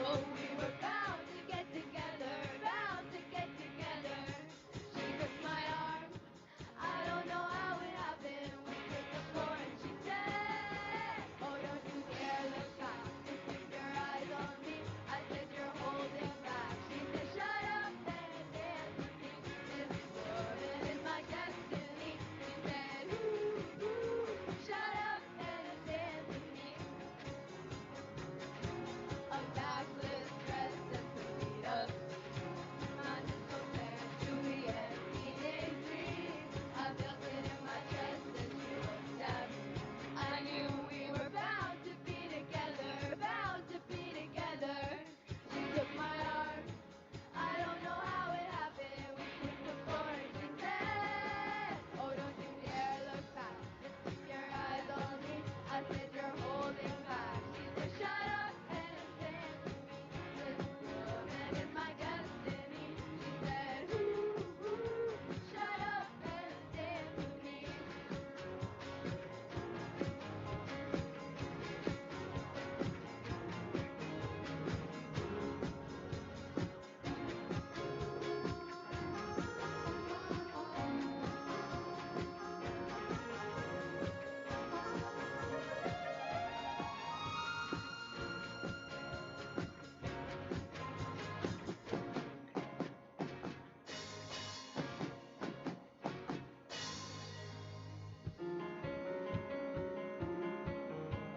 Oh, we were bound to get together, bound to get together. She took my arm. I don't know how it happened. We hit the floor and she said, oh, don't you dare look back. Just keep your eyes on me. I said, you're holding back. She said, shut up and dance with me. This woman is my destiny. She said, ooh, ooh, shut up and dance with me. A backless dress and some beat up. My disco Juliet, teenage dream. I felt it in my chest as she looked at me. I knew we were bound to be together, bound to be together. She took my arm. I don't know how it happened. We hit the floor and she said, oh, don't you dare look back. Just keep your eyes on me. I said, you're holding back. She said, shut up and dance with me. This woman is my destiny. She said, ooh, ooh, shut up and dance with me.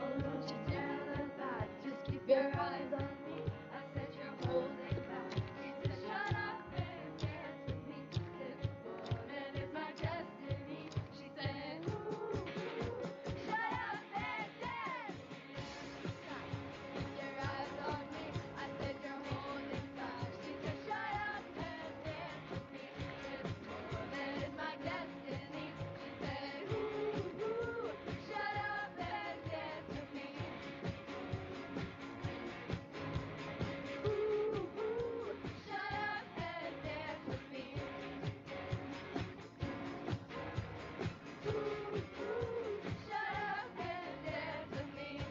Oh, don't you dare look back. Just keep your eyes on me. I said you're holding back. She said, shut up and dance with me. This woman is my destiny. She said, ooh, shut up and dance. Keep your eyes on me. I said you're holding back. She said, shut up and dance with me. This woman is my destiny. She said, ooh, shut up and dance with me. Shut up and dance with me. Shut up and dance with me.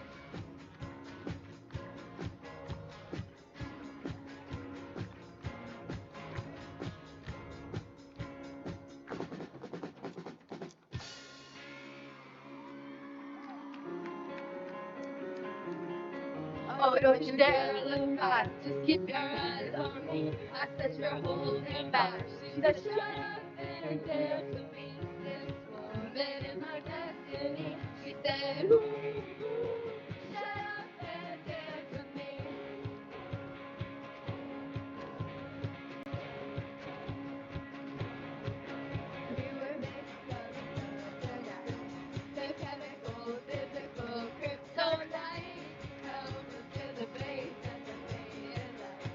Oh, don't you dare look back. Just keep your eyes on me. I said you're holding back. She said, shut up and dance with me. This woman is my destiny. She said, ooh, shut up and dance with me. We were mixed up tonight. The chemical, physical, kryptonite. Held us to the base and the faded light.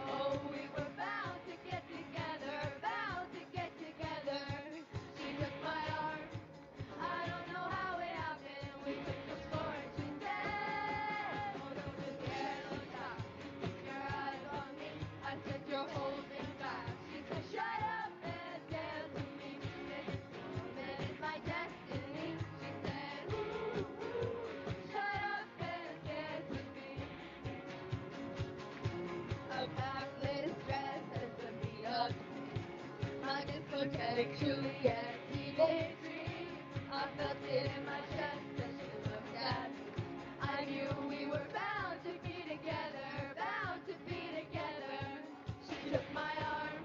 Oh, we were bound to get together, bound to get together. She took my arm. I don't know how it happened. We took the floor and she said, oh, don't you dare look back. Keep your eyes on me. I said you're holding back. She said, shut up and dance with me. This woman is my destiny. She said, ooh, shut up and dance with me. A backless dress and some beat up. My discotheque Juliet, teenage dream. I felt it in my chest as she looked at me. I knew we were bound to be together, bound to be together. She took my arm.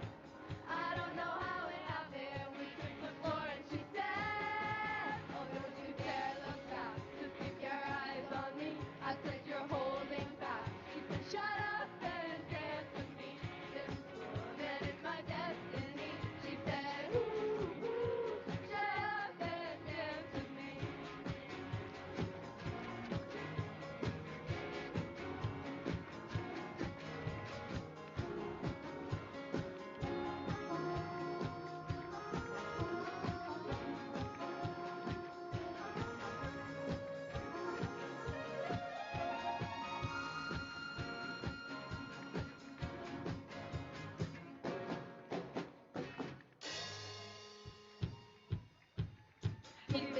I don't know how it happened. We took the floor and she said, oh, don't you dare look back. Just keep your eyes on me. I said you're holding back. She said, shut up and dance with me. This woman is my destiny. She said, ooh, shut up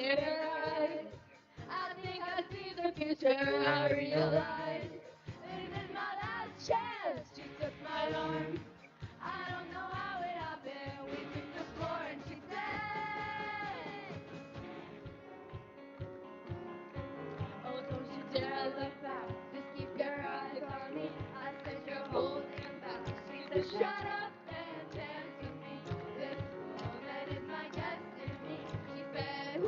in her eyes. I think I see the future, I realize. This is my last chance. She took my arm. I don't know how it happened. We took the floor and she said, oh, don't you dare look back. Just keep your eyes on me. I said you're holding back. She said, shut up and dance with me. This moment is my destiny. She said,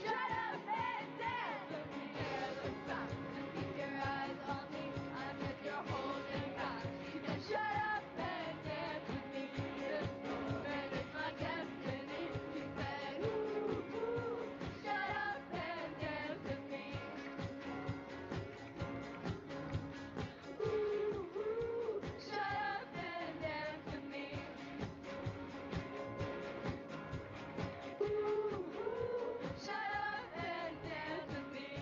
shut up and dance with me. Dare look back. Just keep your eyes on me. I said you're holding back. She said, shut up and dance with me. This moment is my destiny. She said, shut up and dance with me. Shut up and dance with me. Shut up and dance with me.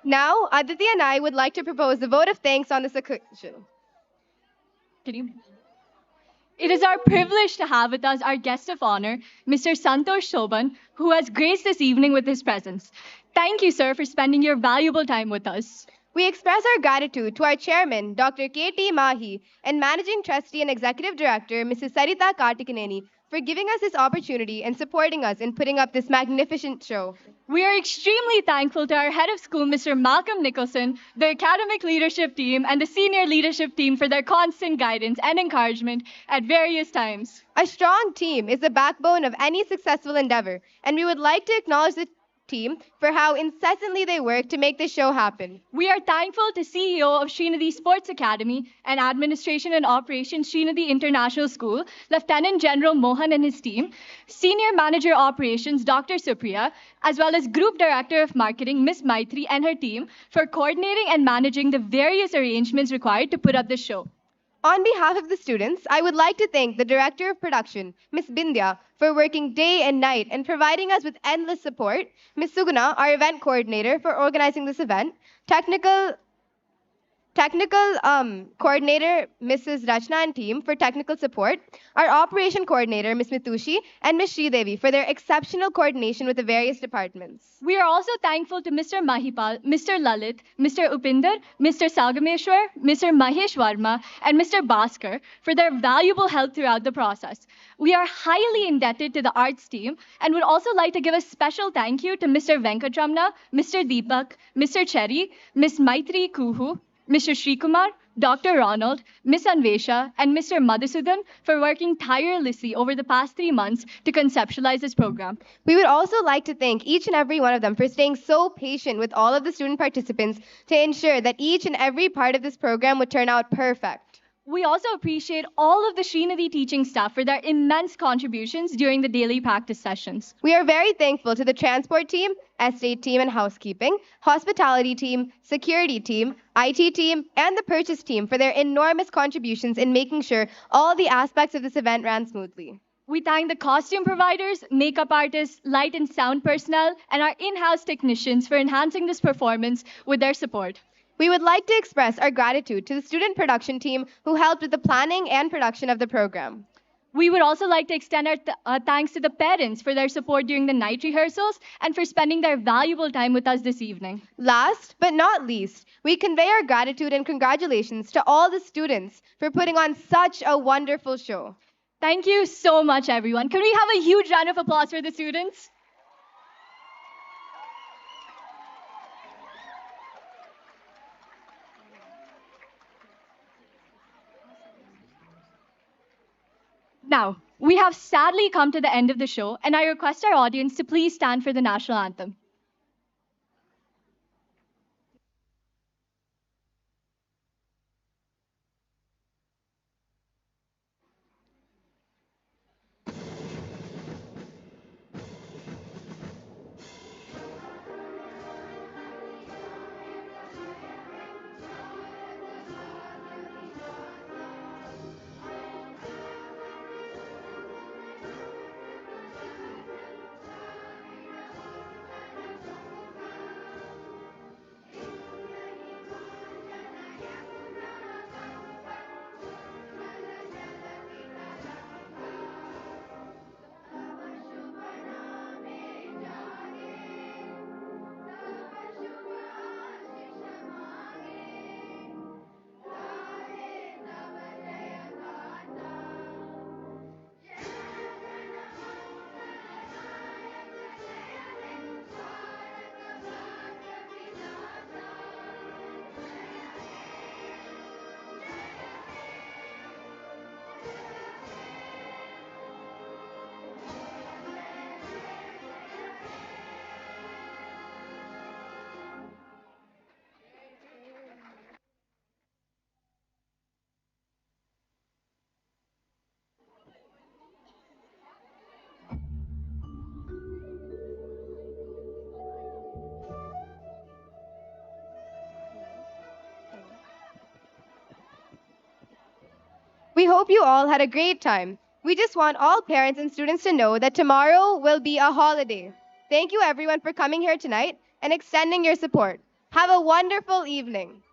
Now, Aditi and I would like to propose a vote of thanks on this occasion. It is our privilege to have with us our guest of honor, Mr. Santosh Shoban, who has graced this evening with his presence. Thank you, sir, for spending your valuable time with us. We express our gratitude to our chairman, Dr. K.T. Mahi, and managing trustee and executive director, Mrs. Sarita Kartikaneni, for giving us this opportunity and supporting us in putting up this magnificent show. We are extremely thankful to our head of school, Mr. Malcolm Nicholson, the academic leadership team, and the senior leadership team for their constant guidance and encouragement at various times. A strong team is the backbone of any successful endeavor, and we would like to acknowledge the team for how incessantly they work to make this show happen. We are thankful to CEO of Sreenidhi Sports Academy and Administration and Operations Sreenidhi International School, Lieutenant General Mohan and his team, Senior Manager Operations Dr. Supriya, as well as Group Director of Marketing Ms. Maitri and her team for coordinating and managing the various arrangements required to put up this show. On behalf of the students, I would like to thank the Director of Production, Ms. Bindya, for working day and night and providing us with endless support, Ms. Suguna, our event coordinator, for organizing this event, Technical coordinator, Mrs. Rachna and team for technical support, our operation coordinator, Ms. Mitushi, and Ms. Sridevi for their exceptional coordination with the various departments. We are also thankful to Mr. Mahipal, Mr. Lalit, Mr. Upinder, Mr. Sagameshwar, Mr. Mahesh Varma, and Mr. Bhaskar for their valuable help throughout the process. We are highly indebted to the arts team and would also like to give a special thank you to Mr. Venkatramna, Mr. Deepak, Mr. Cherry, Ms. Maitri Kuhu, Mr. Srikumar, Dr. Ronald, Ms. Anvesha, and Mr. Madhusudan for working tirelessly over the past 3 months to conceptualize this program. We would also like to thank each and every one of them for staying so patient with all of the student participants to ensure that each and every part of this program would turn out perfect. We also appreciate all of the Sreenidhi teaching staff for their immense contributions during the daily practice sessions. We are very thankful to the transport team, estate team and housekeeping, hospitality team, security team, IT team, and the purchase team for their enormous contributions in making sure all the aspects of this event ran smoothly. We thank the costume providers, makeup artists, light and sound personnel, and our in-house technicians for enhancing this performance with their support. We would like to express our gratitude to the student production team who helped with the planning and production of the program. We would also like to extend our thanks to the parents for their support during the night rehearsals and for spending their valuable time with us this evening. Last but not least, we convey our gratitude and congratulations to all the students for putting on such a wonderful show. Thank you so much, everyone. Can we have a huge round of applause for the students? Now, we have sadly come to the end of the show, and I request our audience to please stand for the national anthem. We hope you all had a great time. We just want all parents and students to know that tomorrow will be a holiday. Thank you everyone for coming here tonight and extending your support. Have a wonderful evening.